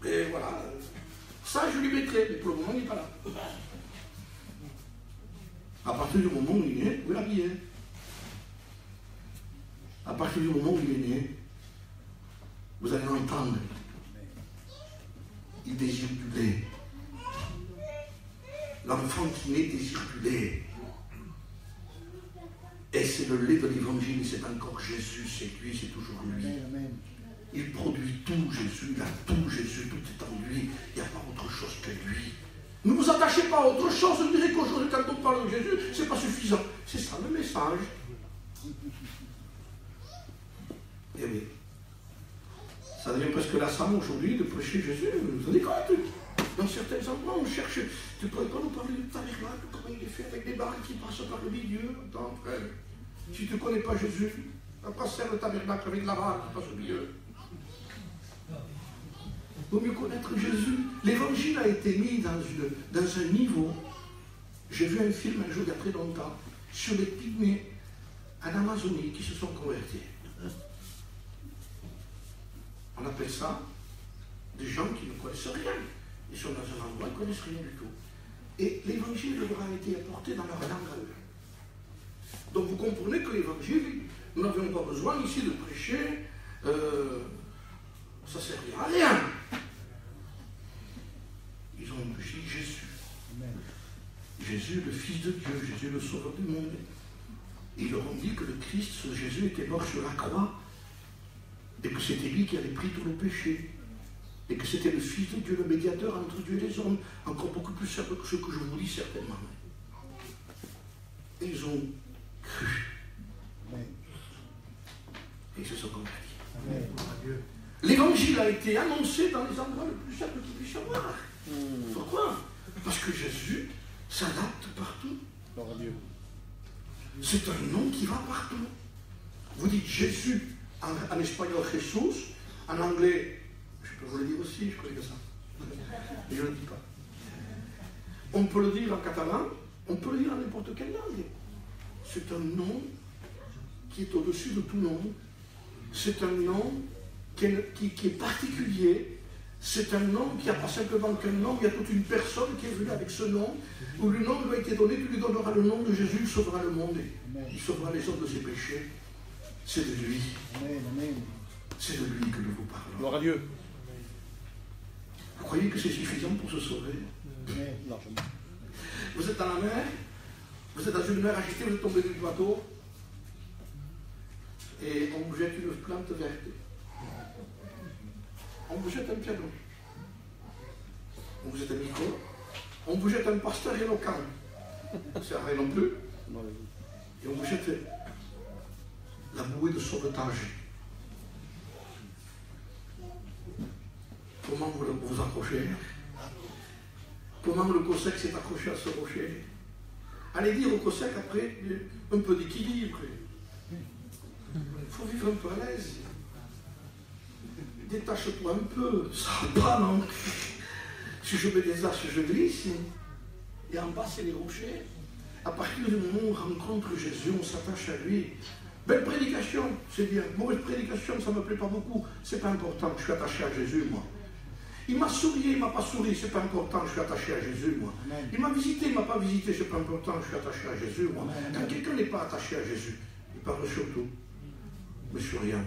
Mais voilà. Ça, je lui mettrai. Mais pour le moment, il n'est pas là. À partir du moment où il est né, vous l'habillez. À partir du moment où il est né, vous allez l'entendre. Il désire du lait. L'enfant qui naît désire du lait. Et c'est le lait de l'évangile, c'est encore Jésus, c'est lui, c'est toujours lui. Amen, amen. Il produit tout, Jésus, il a tout, Jésus, tout est en lui. Il n'y a pas autre chose que lui. Ne vous attachez pas à autre chose, je dirais qu'aujourd'hui, quand on parle de Jésus, ce n'est pas suffisant. C'est ça le message. Eh oui. Ça devient presque lassant aujourd'hui de prêcher Jésus. Vous vous rendez compte? Dans certains endroits, on cherche. Tu ne pourrais pas nous parler du tabernacle, comment il est fait avec des barres qui passent par le milieu? Attends, frère. Si tu ne connais pas Jésus, à quoi sert le tabernacle avec la barre qui passe au milieu? Il vaut mieux connaître Jésus. L'évangile a été mis dans un niveau. J'ai vu un film un jour il y a très longtemps sur les pygmées en Amazonie qui se sont convertis. On appelle ça des gens qui ne connaissent rien. Ils sont dans un endroit, ils ne connaissent rien du tout. Et l'évangile leur a été apporté dans leur langue à eux. Donc vous comprenez que l'évangile, nous n'avions pas besoin ici de prêcher, ça ne servira à rien. Ils ont dit Jésus. Amen. Jésus, le Fils de Dieu, Jésus, le Sauveur du monde. Ils leur ont dit que le Christ, Jésus, était mort sur la croix et que c'était lui qui avait pris tous nos péchés. Et que c'était le Fils de Dieu, le médiateur entre Dieu et les hommes, encore beaucoup plus simple que ce que je vous dis certainement. Et ils ont cru. Amen. Et ils se sont convertis. L'évangile a été annoncé dans les endroits les plus simples qu'ils puissent avoir. Pourquoi? Parce que Jésus s'adapte partout. C'est un nom qui va partout. Vous dites Jésus en espagnol Jesús, en anglais, je peux vous le dire aussi, je connais que ça. Mais je ne le dis pas. On peut le dire en catalan, on peut le dire en n'importe quelle langue. C'est un nom qui est au-dessus de tout nom. C'est un nom qui est particulier. C'est un nom qui n'a pas simplement qu'un nom, il y a toute une personne qui est venue avec ce nom, où le nom lui a été donné, tu lui donneras le nom de Jésus, il sauvera le monde, il sauvera les hommes de ses péchés. C'est de lui. C'est de lui que nous vous parlons. Gloire à Dieu. Vous croyez que c'est suffisant pour se sauver? Vous êtes dans la mer, vous êtes dans une mer agitée, vous êtes tombé du bateau, et on vous jette une plante verte. On vous jette un piano, on vous jette un micro, on vous jette un pasteur éloquent, c'est rien non plus, et on vous jette la bouée de sauvetage. Comment vous vous accrochez? Comment le Cossack s'est accroché à ce rocher? Allez dire au Cossack après un peu d'équilibre. Il faut vivre un peu à l'aise. Détache-toi un peu, ça va pas, non? Si je mets des haches, je glisse. Et en bas, c'est les rochers. À partir du moment où on rencontre Jésus, on s'attache à lui. Belle prédication, c'est bien. Mauvaise prédication, ça ne me plaît pas beaucoup. C'est pas important, je suis attaché à Jésus, moi. Il m'a souri, il ne m'a pas souri, c'est pas important, je suis attaché à Jésus, moi. Amen. Il m'a visité, il ne m'a pas visité, c'est pas important, je suis attaché à Jésus, moi. Amen. Quand quelqu'un n'est pas attaché à Jésus, il parle sur tout, mais sur rien.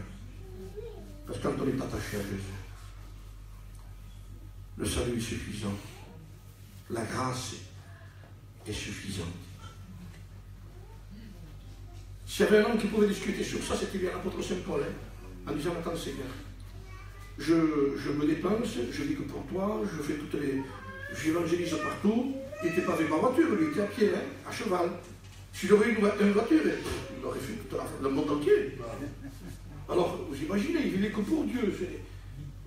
Parce que quand on est attaché à Jésus, le salut est suffisant. La grâce est suffisante. S'il y avait un homme qui pouvait discuter sur ça, c'était bien l'apôtre Saint Paul, en disant, attends Seigneur, je me dépense, je vis que pour toi, je fais toutes les... J'évangélise partout. Il n'était pas avec ma voiture, lui, il était à pied, à cheval. S'il aurait eu une voiture, il aurait fait tout le monde entier. Alors, vous imaginez, il vivait que pour Dieu.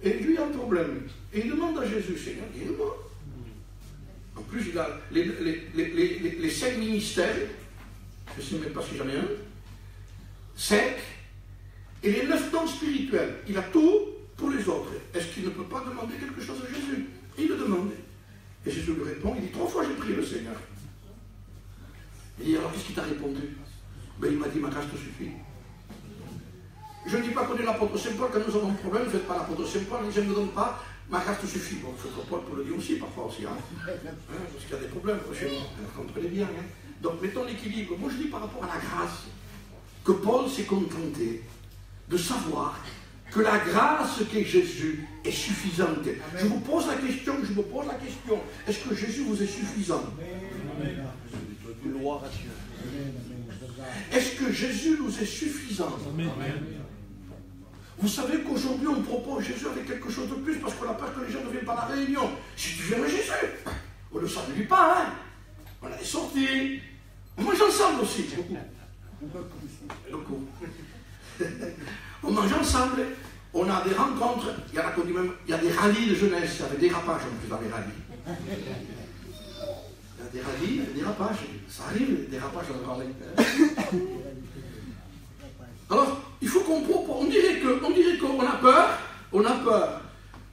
Et lui a un problème. Et il demande à Jésus, Seigneur, guéris-moi. En plus, il a les 5 ministères, je ne sais même pas si j'en ai un, 5, et les 9 dons spirituels. Il a tout pour les autres. Est-ce qu'il ne peut pas demander quelque chose à Jésus? Et il le demande. Et Jésus lui répond, il dit 3 fois j'ai prié le Seigneur. Il dit, alors qu'est-ce qu'il t'a répondu? Ben, il m'a dit, ma grâce te suffit. Je ne dis pas qu'on est l'apôtre Saint Paul, quand nous avons un problème, ne faites pas l'apôtre Saint Paul, je ne me donne pas, ma grâce te suffit. Bon, l'apôtre Paul peut le dire aussi, parfois aussi, hein. Parce qu'il y a des problèmes chez nous, comprenez bien. Hein. Donc mettons l'équilibre. Moi je dis par rapport à la grâce, que Paul s'est contenté de savoir que la grâce qu'est Jésus est suffisante. Amen. Je vous pose la question, est-ce que Jésus vous est suffisant? Amen. Gloire à Dieu. Est-ce que Jésus nous est suffisant? Amen. Vous savez qu'aujourd'hui on propose Jésus avec quelque chose de plus parce qu'on a peur que les gens ne viennent pas à la réunion. Si tu viens à Jésus, on ne s'ennuie pas, hein? On est sortis, on mange ensemble aussi, beaucoup. On mange ensemble. On a des rencontres, il y en a qu'on dit même, il y a des rallyes de jeunesse, il y a des dérapages en plus dans les rallyes. Il y a des rallyes, il y a des dérapages. Ça arrive, des dérapages dans le rallye. Alors, il faut qu'on propose, on dirait qu'on a peur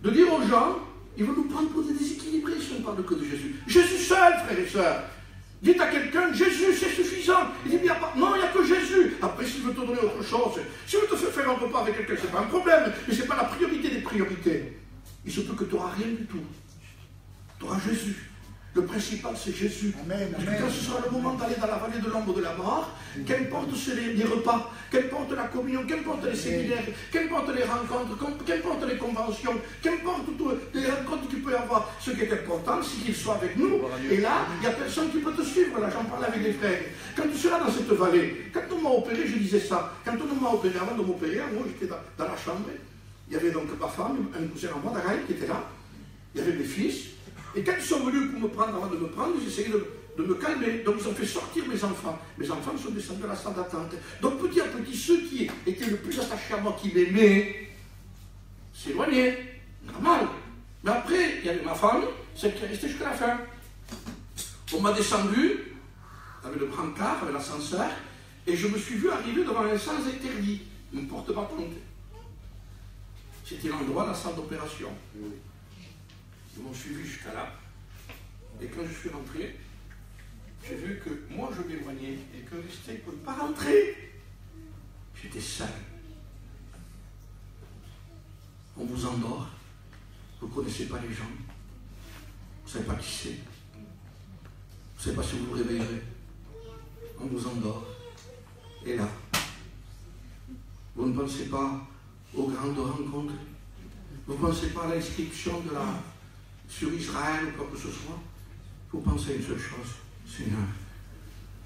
de dire aux gens, ils vont nous prendre pour des déséquilibrés si on ne parle que de Jésus. Jésus seul, frères et sœurs. Dites à quelqu'un, Jésus, c'est suffisant. Il dit, non, il n'y a que Jésus. Après, s'il veut te donner autre chose, s'il veut te faire un repas avec quelqu'un, ce n'est pas un problème, mais ce n'est pas la priorité des priorités. Il se peut que tu n'auras rien du tout. Tu auras Jésus. Le principal, c'est Jésus. Amen, Parce que quand ce sera le moment d'aller dans la vallée de l'ombre de la mort, qu'importe les repas, qu'importe la communion, qu'importe les séminaires, qu'importe les rencontres, qu'importe les conventions, qu'importe les rencontres qu'il peut y avoir, ce qui est important, c'est qu'il soit avec nous. Et là, il n'y a personne qui peut te suivre. Là, j'en parlais avec les frères. Quand tu seras dans cette vallée, quand on m'a opéré, je disais ça. Quand on m'a opéré, avant de m'opérer, moi, j'étais dans la chambre. Il y avait donc ma femme, un cousin en moi, Daraï, qui était là. Il y avait mes fils. Et quand ils sont venus pour me prendre, avant de me prendre, ils essayaient de me calmer. Donc ils ont fait sortir mes enfants. Mes enfants sont descendus à la salle d'attente. Donc petit à petit, ceux qui étaient le plus attachés à moi, qui m'aimaient, s'éloignaient. Normal. Mais après, il y avait ma femme, celle qui est restée jusqu'à la fin. On m'a descendu, avec le brancard, avec l'ascenseur, et je me suis vu arriver devant un sens interdit, une porte battante. C'était l'endroit de la salle d'opération. Ils m'ont suivi jusqu'à là. Et quand je suis rentré, j'ai vu que moi je m'éloignais et que restait ne pouvait pas rentrer. J'étais seul. On vous endort. Vous ne connaissez pas les gens. Vous ne savez pas qui c'est. Vous ne savez pas si vous vous réveillerez. On vous endort. Et là, vous ne pensez pas aux grandes rencontres. Vous ne pensez pas à l'inscription sur Israël ou quoi que ce soit. Vous pensez à une seule chose. Seigneur,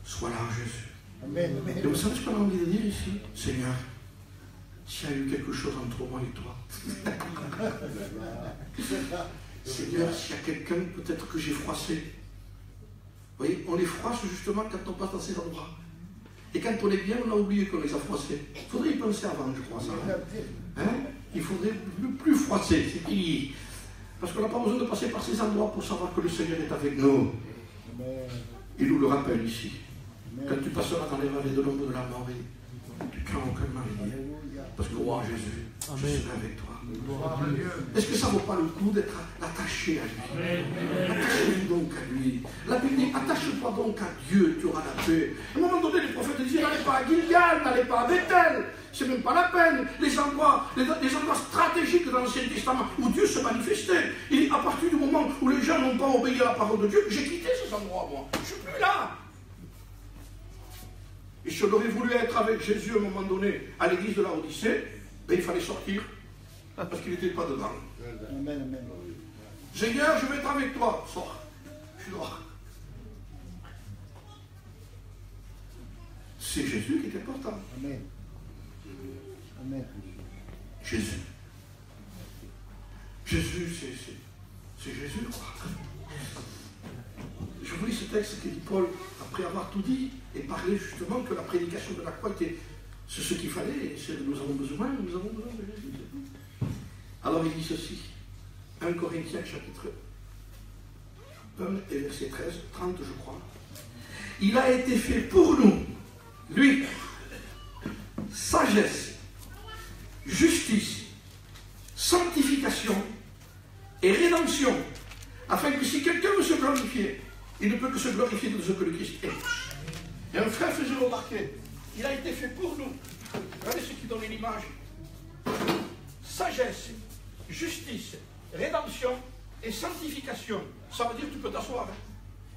sois là, Jésus. Amen, amen. Et vous savez ce qu'on a envie de dire ici? Seigneur, s'il y a eu quelque chose entre moi et toi. Seigneur, s'il y a quelqu'un peut-être que j'ai froissé. Vous voyez, on les froisse justement quand on passe dans ces endroits. Et quand on est bien, on a oublié qu'on les a froissés. Il faudrait y penser avant, je crois, ça. Hein? Il faudrait plus froisser, c'est fini. Parce qu'on n'a pas besoin de passer par ces endroits pour savoir que le Seigneur est avec nous. Il nous le rappelle ici. Quand tu passeras dans les vallées de l'ombre de la mort, tu crains aucun mal. Parce que moi, Jésus, je serai avec toi. Est-ce que ça ne vaut pas le coup d'être attaché à lui? Attachez-vous donc à lui. La Bible dit, attache-toi donc à Dieu, tu auras la paix. À un moment donné, les prophètes disaient, n'allez pas à Gilgal, n'allez pas à Bethel. C'est même pas la peine. Les endroits stratégiques dans l'Ancien Testament où Dieu se manifestait. Et à partir du moment où les gens n'ont pas obéi à la parole de Dieu, j'ai quitté ces endroits, moi. Je ne suis plus là. Et si on aurait voulu être avec Jésus à un moment donné à l'église de la Odyssée, ben, il fallait sortir parce qu'il n'était pas dedans. Amen, amen. Seigneur, je vais être avec toi. Sors. Je suis dehors. C'est Jésus qui est important. Amen. Amen. Jésus. Jésus, c'est Jésus, quoi. Je vous lis ce texte que dit Paul, après avoir tout dit, et parler justement que la prédication de la croix était c'est ce qu'il fallait, et nous avons besoin de Jésus. Alors il dit ceci, 1 Corinthiens chapitre 1 et verset 13, 30 je crois. Il a été fait pour nous, lui, sagesse, justice, sanctification et rédemption, afin que si quelqu'un veut se glorifier, il ne peut que se glorifier de ce que le Christ est. Et un frère faisait remarquer, il a été fait pour nous. Regardez ce qui donne l'image. Sagesse, justice, rédemption et sanctification. Ça veut dire que tu peux t'asseoir.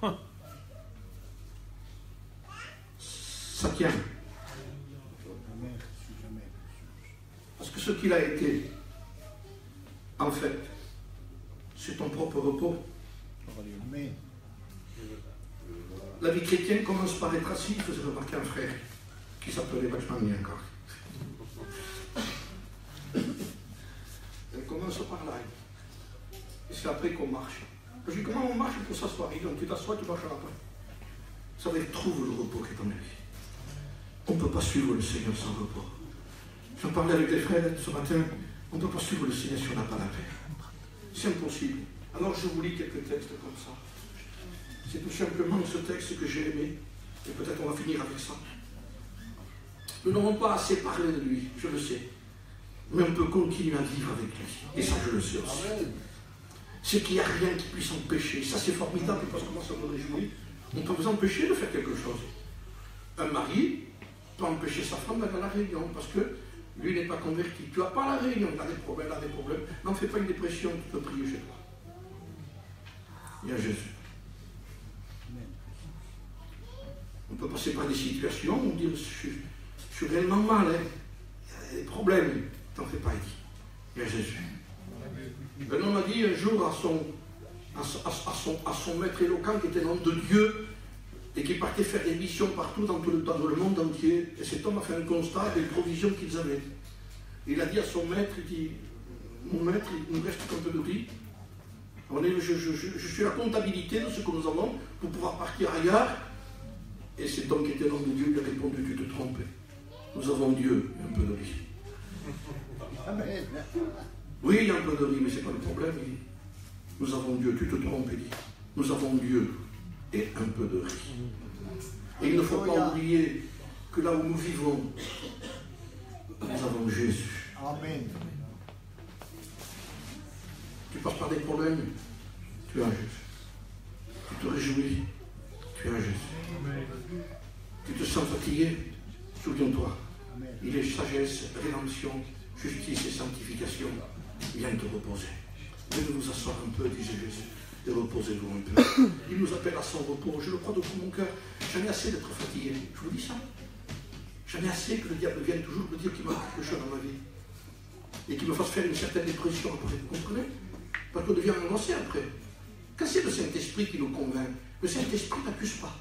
Hein? Ça tient. Parce que ce qu'il a été, en fait, c'est ton propre repos. Amen. La vie chrétienne commence par être assis, faisait remarquer un frère qui s'appelait vachement bien encore. Elle commence par là. Et c'est après qu'on marche. Je dis comment on marche pour s'asseoir? Donc tu t'assois, tu marches après. Ça veut dire trouve le repos qui est en vie. On ne peut pas suivre le Seigneur sans repos. J'en parlais avec des frères ce matin. On ne peut pas suivre le Seigneur si on n'a pas la paix. C'est impossible. Alors je vous lis quelques textes comme ça. C'est tout simplement ce texte que j'ai aimé. Et peut-être on va finir avec ça. Nous n'avons pas assez parlé de lui, je le sais. Mais on peut continuer à vivre avec lui. Et ça, je le sais aussi. C'est qu'il n'y a rien qui puisse empêcher. Ça, c'est formidable parce que moi, ça me réjouit. On peut vous empêcher de faire quelque chose. Un mari peut empêcher sa femme d'aller à la réunion parce que lui n'est pas converti. Tu n'as pas la réunion, il a des problèmes, N'en fais pas une dépression, tu peux prier chez toi. Il y a Jésus. On peut passer par des situations où on dit je suis réellement mal, hein. Il y a des problèmes. T'en fais pas, il dit. Il y a Jésus. Un homme a dit un jour à son maître éloquent qui était un homme de Dieu et qui partait faire des missions partout dans le monde entier. Et cet homme a fait un constat des provisions qu'ils avaient. Il a dit à son maître, il dit, mon maître, il nous reste un peu de riz. Je suis la comptabilité de ce que nous avons pour pouvoir partir ailleurs. Et cet homme qui était l'homme de Dieu lui a répondu, tu te trompes. Nous avons Dieu et un peu de riz. Amen. Oui, il y a un peu de riz, mais ce n'est pas le problème. Il dit, nous avons Dieu, tu te trompes, il dit. Nous avons Dieu et un peu de riz. Et il ne faut pas oublier que là où nous vivons, nous avons Jésus. Amen. Tu passes par des problèmes, tu as Jésus. Tu te réjouis, tu as Jésus. Tu te sens fatigué, souviens-toi. Il est sagesse, rédemption, justice et sanctification. Viens te reposer. Venez vous asseoir un peu, disait Jésus, et reposez-vous un peu. Il nous appelle à son repos. Je le crois de tout mon cœur. J'en ai assez d'être fatigué. Je vous dis ça. J'en ai assez que le diable vienne toujours me dire qu'il manque quelque chose dans ma vie. Et qu'il me fasse faire une certaine dépression après. Vous comprenez? Parce qu'on devient angoissé après. Quand c'est le Saint-Esprit qui nous convainc, le Saint-Esprit n'accuse pas.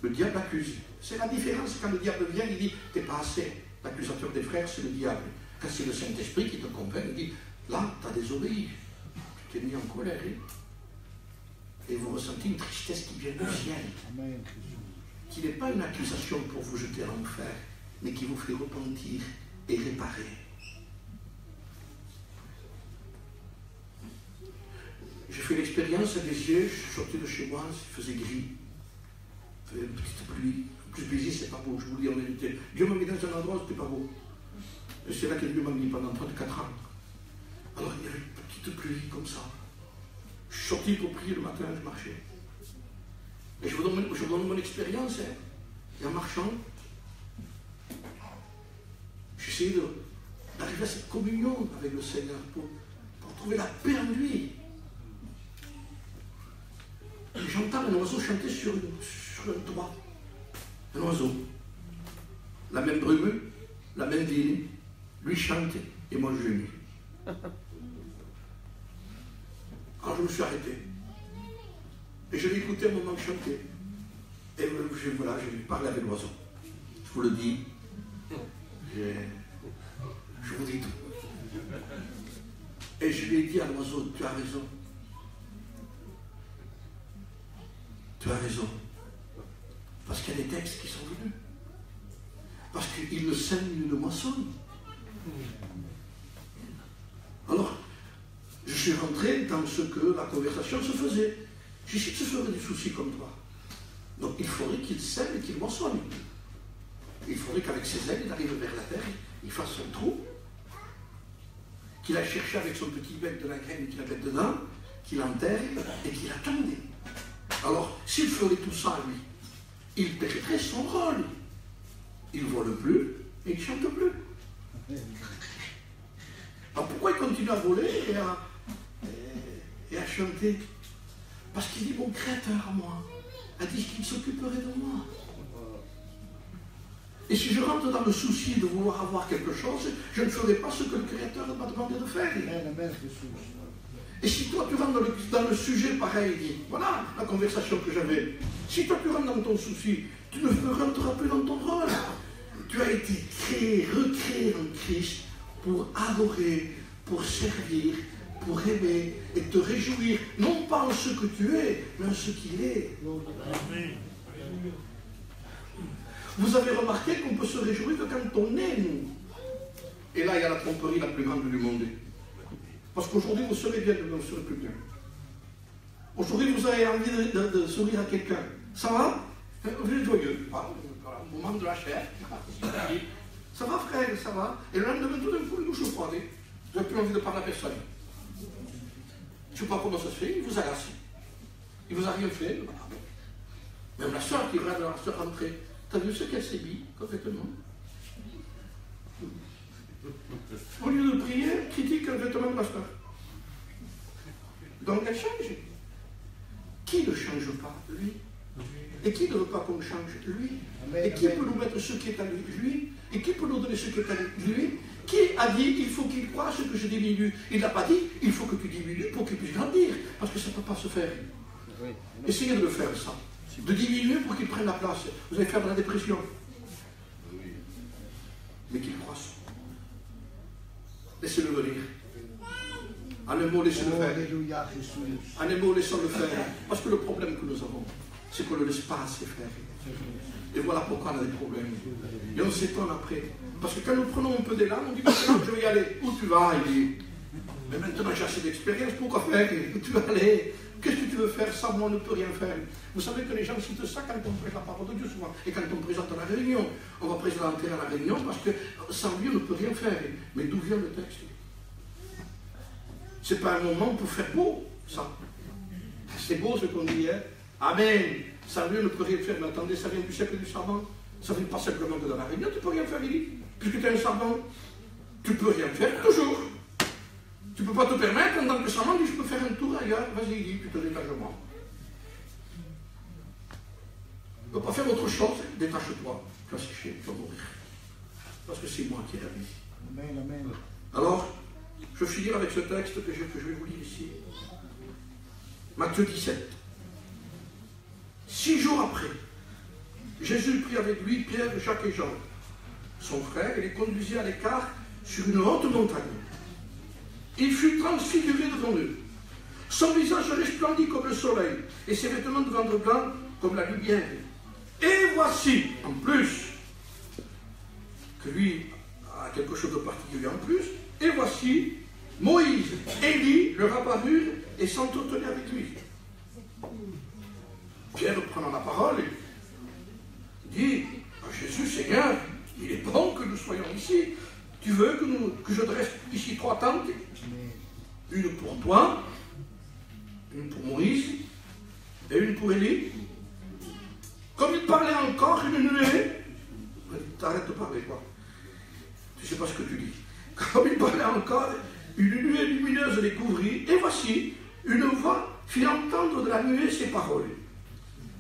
Le diable accuse. C'est la différence quand le diable vient, il dit, t'es pas assez. L'accusateur des frères, c'est le diable. Quand c'est le Saint-Esprit qui te convainc, il dit, là, tu as désobéi. Tu t'es mis en colère. Et vous ressentez une tristesse qui vient du ciel. Amen. Qui n'est pas une accusation pour vous jeter à l'enfer, mais qui vous fait repentir et réparer. J'ai fait l'expérience à Béziers, je suis sorti de chez moi, il faisait gris. Il faisait une petite pluie. En plus, Béziers, c'est pas beau, je vous le dis en vérité. Dieu m'a mis dans un endroit où c'était pas beau. Et c'est là que Dieu m'a mis pendant 34 ans. Alors il y avait une petite pluie comme ça. Je suis sorti pour prier le matin, je marchais. Et je vous donne mon expérience. Hein. Et en marchant, j'essayais d'arriver à cette communion avec le Seigneur pour trouver la paix en lui. Et j'entends un oiseau chanter sur un toit. Un oiseau. La même brume, la même ville. Lui chante et moi je gémis. Alors je me suis arrêté. Et je l'ai écouté un moment chanter. Et voilà, j'ai parlé avec l'oiseau. Je vous le dis. Je vous dis tout. Et je lui ai dit à l'oiseau, tu as raison. Tu as raison. Parce qu'il y a des textes qui sont venus. Parce qu'il ne sème, il ne moissonne. Alors, je suis rentré dans ce que la conversation se faisait. Je sais que ce serait des soucis comme toi. Donc il faudrait qu'il sème et qu'il moissonne. Il faudrait qu'avec ses ailes, il arrive vers la terre, il fasse son trou, qu'il aille chercher avec son petit bec de la graine qu'il mette dedans, qu'il enterre et qu'il attende. Alors, s'il ferait tout ça, lui, il perdrait son rôle. Il ne vole plus et il ne chante plus. Alors pourquoi il continue à voler et à chanter? Parce qu'il dit, mon Créateur à moi a dit qu'il s'occuperait de moi. Et si je rentre dans le souci de vouloir avoir quelque chose, je ne ferai pas ce que le Créateur m'a demandé de faire. Et si toi tu rentres dans le sujet pareil, dit, voilà la conversation que j'avais. Si toi tu rentres dans ton souci, tu ne rentreras plus dans ton rôle. Tu as été créé, recréé en Christ pour adorer, pour servir, pour aimer et te réjouir, non pas en ce que tu es, mais en ce qu'il est. Vous avez remarqué qu'on peut se réjouir que quand on est, nous. Et là, il y a la tromperie la plus grande du monde. Parce qu'aujourd'hui, vous serez bien, demain, vous ne serez plus bien. Aujourd'hui, vous avez envie de sourire à quelqu'un. Ça va? Vous êtes joyeux. Au moment de la chair. Ça va, frère, ça va? Et le lendemain, tout d'un coup, il nous chauffe. Vous n'avez plus envie de parler à personne. Je ne sais pas comment ça se fait, il vous agace. Il vous a rien fait. Même la soeur qui regarde la soeur rentrer. T'as vu ce qu'elle s'est mis complètement? Au lieu de prier, critique le vêtement de la soeur. Donc elle change. Qui ne change pas? Lui. Et qui ne veut pas qu'on change? Lui. Et qui peut nous mettre ce qui est à lui? Lui. Et qui peut nous donner ce qui est à lui? Qui a dit il faut qu'il croie ce que je diminue? Il n'a pas dit il faut que tu diminues pour qu'il puisse grandir. Parce que ça ne peut pas se faire. Essayez de le faire ça. De diminuer pour qu'il prenne la place. Vous allez faire de la dépression. Mais qu'il croisse. Laissez-le venir. En un mot, laissez-le faire. En un mot, laissons-le faire. Parce que le problème que nous avons, c'est qu'on ne le laisse pas assez faire. Et voilà pourquoi on a des problèmes. Et on s'étonne après. Parce que quand nous prenons un peu d'élan, on dit maintenant je vais y aller. Où tu vas? Il dit, mais maintenant j'ai assez d'expérience, pourquoi faire? Où tu vas aller? Qu'est-ce que tu veux faire? Ça, moi, on ne peut rien faire. Vous savez que les gens citent ça quand on prête la parole de Dieu souvent. Et quand on présente à la réunion, on va présenter à la réunion parce que sans lui, on ne peut rien faire. Mais d'où vient le texte? Ce n'est pas un moment pour faire beau, ça. C'est beau ce qu'on dit, hein? Amen. Sans lui, on ne peut rien faire. Mais attendez, ça vient du siècle du serment. Ça ne vient pas simplement de dans la réunion. Tu ne peux rien faire, il dit. Puisque tu es un serment, tu ne peux rien faire toujours. Tu ne peux pas te permettre, en tant que serment, je peux faire un tour ailleurs. Vas-y, dis, tu te détaches de moi. Tu ne peux pas faire autre chose, détache-toi. Tu vas sécher, tu vas mourir. Parce que c'est moi qui ai la vie. Amen, amen. Alors, je vais finir avec ce texte que je vais vous lire ici. Matthieu 17. 6 jours après, Jésus prit avec lui Pierre, Jacques et Jean, son frère, et les conduisit à l'écart sur une haute montagne. Il fut transfiguré devant eux. Son visage resplendit comme le soleil, et ses vêtements devinrent blancs comme la lumière. Et voici, en plus, que lui a quelque chose de particulier en plus, et voici, Moïse et Élie leur apparurent et s'entretenaient avec lui. Pierre, prenant la parole, dit, Jésus, Seigneur, il est bon que nous soyons ici. Tu veux que je dresse ici 3 tentes? Une pour toi, une pour Moïse, et une pour Élie. Comme il parlait encore, une nuée. T'arrêtes de parler, quoi. Tu ne sais pas ce que tu dis. Comme il parlait encore, une nuée lumineuse les couvrit, et voici, une voix fit entendre de la nuée ces paroles.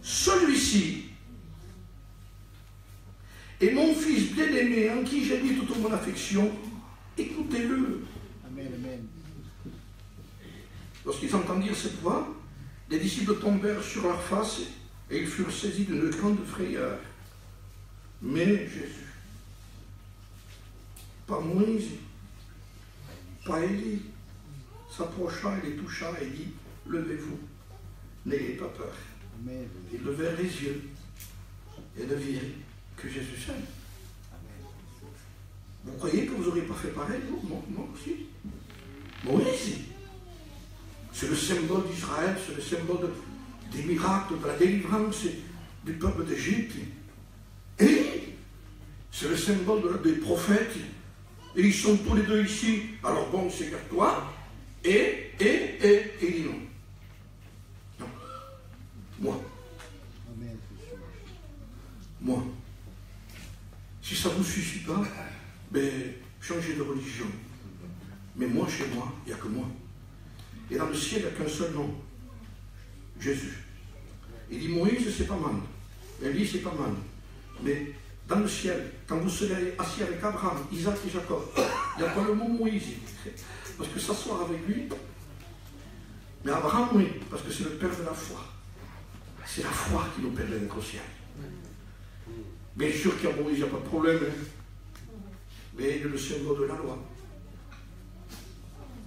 Celui-ci est mon fils bien-aimé, en qui j'ai mis toute mon affection. Écoutez-le. Amen, amen. Lorsqu'ils entendirent cette voix, les disciples tombèrent sur leur face et ils furent saisis d'une grande frayeur. Mais Jésus, pas Moïse, pas Élie, s'approcha et les toucha et dit, levez-vous, n'ayez pas peur. Amen. Ils levèrent les yeux et ne virent que Jésus seul. Vous croyez que vous n'auriez pas fait pareil, vous? Moi aussi. Moïse, c'est le symbole d'Israël, c'est le symbole des miracles, de la délivrance du peuple d'Égypte. Et c'est le symbole des prophètes. Et ils sont tous les deux ici. Alors bon, c'est vers toi. Et il dit non. Non. Moi. Amen. Moi. Si ça ne vous suffit pas, ben, changez de religion. Mais moi, chez moi, il n'y a que moi. Et dans le ciel, il n'y a qu'un seul nom. Jésus. Il dit, Moïse, c'est pas mal. Élie, c'est pas mal. Mais dans le ciel, quand vous serez assis avec Abraham, Isaac et Jacob, il n'y a pas le mot Moïse. Parce que s'asseoir avec lui, mais Abraham, oui, parce que c'est le père de la foi. C'est la foi qui nous permet d'être au ciel. Bien sûr qu'il y a Moïse, il n'y a pas de problème. Hein. Mais il est le symbole de la loi.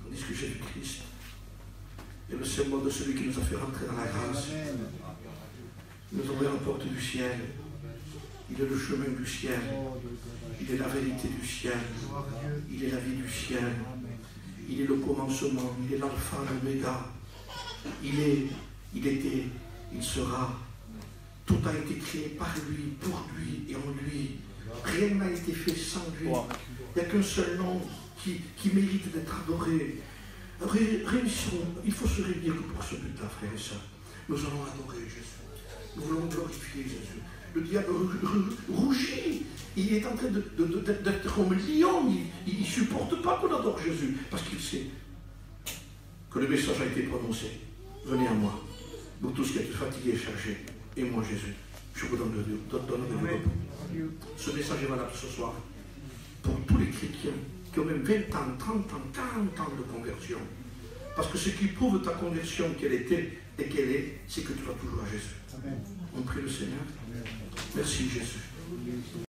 Tandis que Jésus-Christ est le symbole de celui qui nous a fait rentrer dans la grâce. Amen. Il nous ouvre la porte du ciel. Il est le chemin du ciel. Il est la vérité du ciel. Il est la vie du ciel. Il est le commencement. Il est l'alpha, l'oméga. Il était, il sera. Tout a été créé par lui, pour lui et en lui. Rien n'a été fait sans lui. Il n'y a qu'un seul nom qui mérite d'être adoré. Réussirons. Il faut se réunir que pour ce but-là, frères et sœurs. Nous allons adorer Jésus. Nous voulons glorifier Jésus. Le diable rougit. Il est en train d'être comme un lion. Il ne supporte pas qu'on adore Jésus. Parce qu'il sait que le message a été prononcé. Venez à moi. Vous tous qui êtes fatigués et chargés. Et moi, Jésus, je vous donne le repos. Ce message est valable ce soir pour tous les chrétiens qui ont même 20 ans, 30 ans, 40 ans de conversion. Parce que ce qui prouve ta conversion, qu'elle était et qu'elle est, c'est que tu vas toujours à Jésus. On prie le Seigneur. Merci Jésus.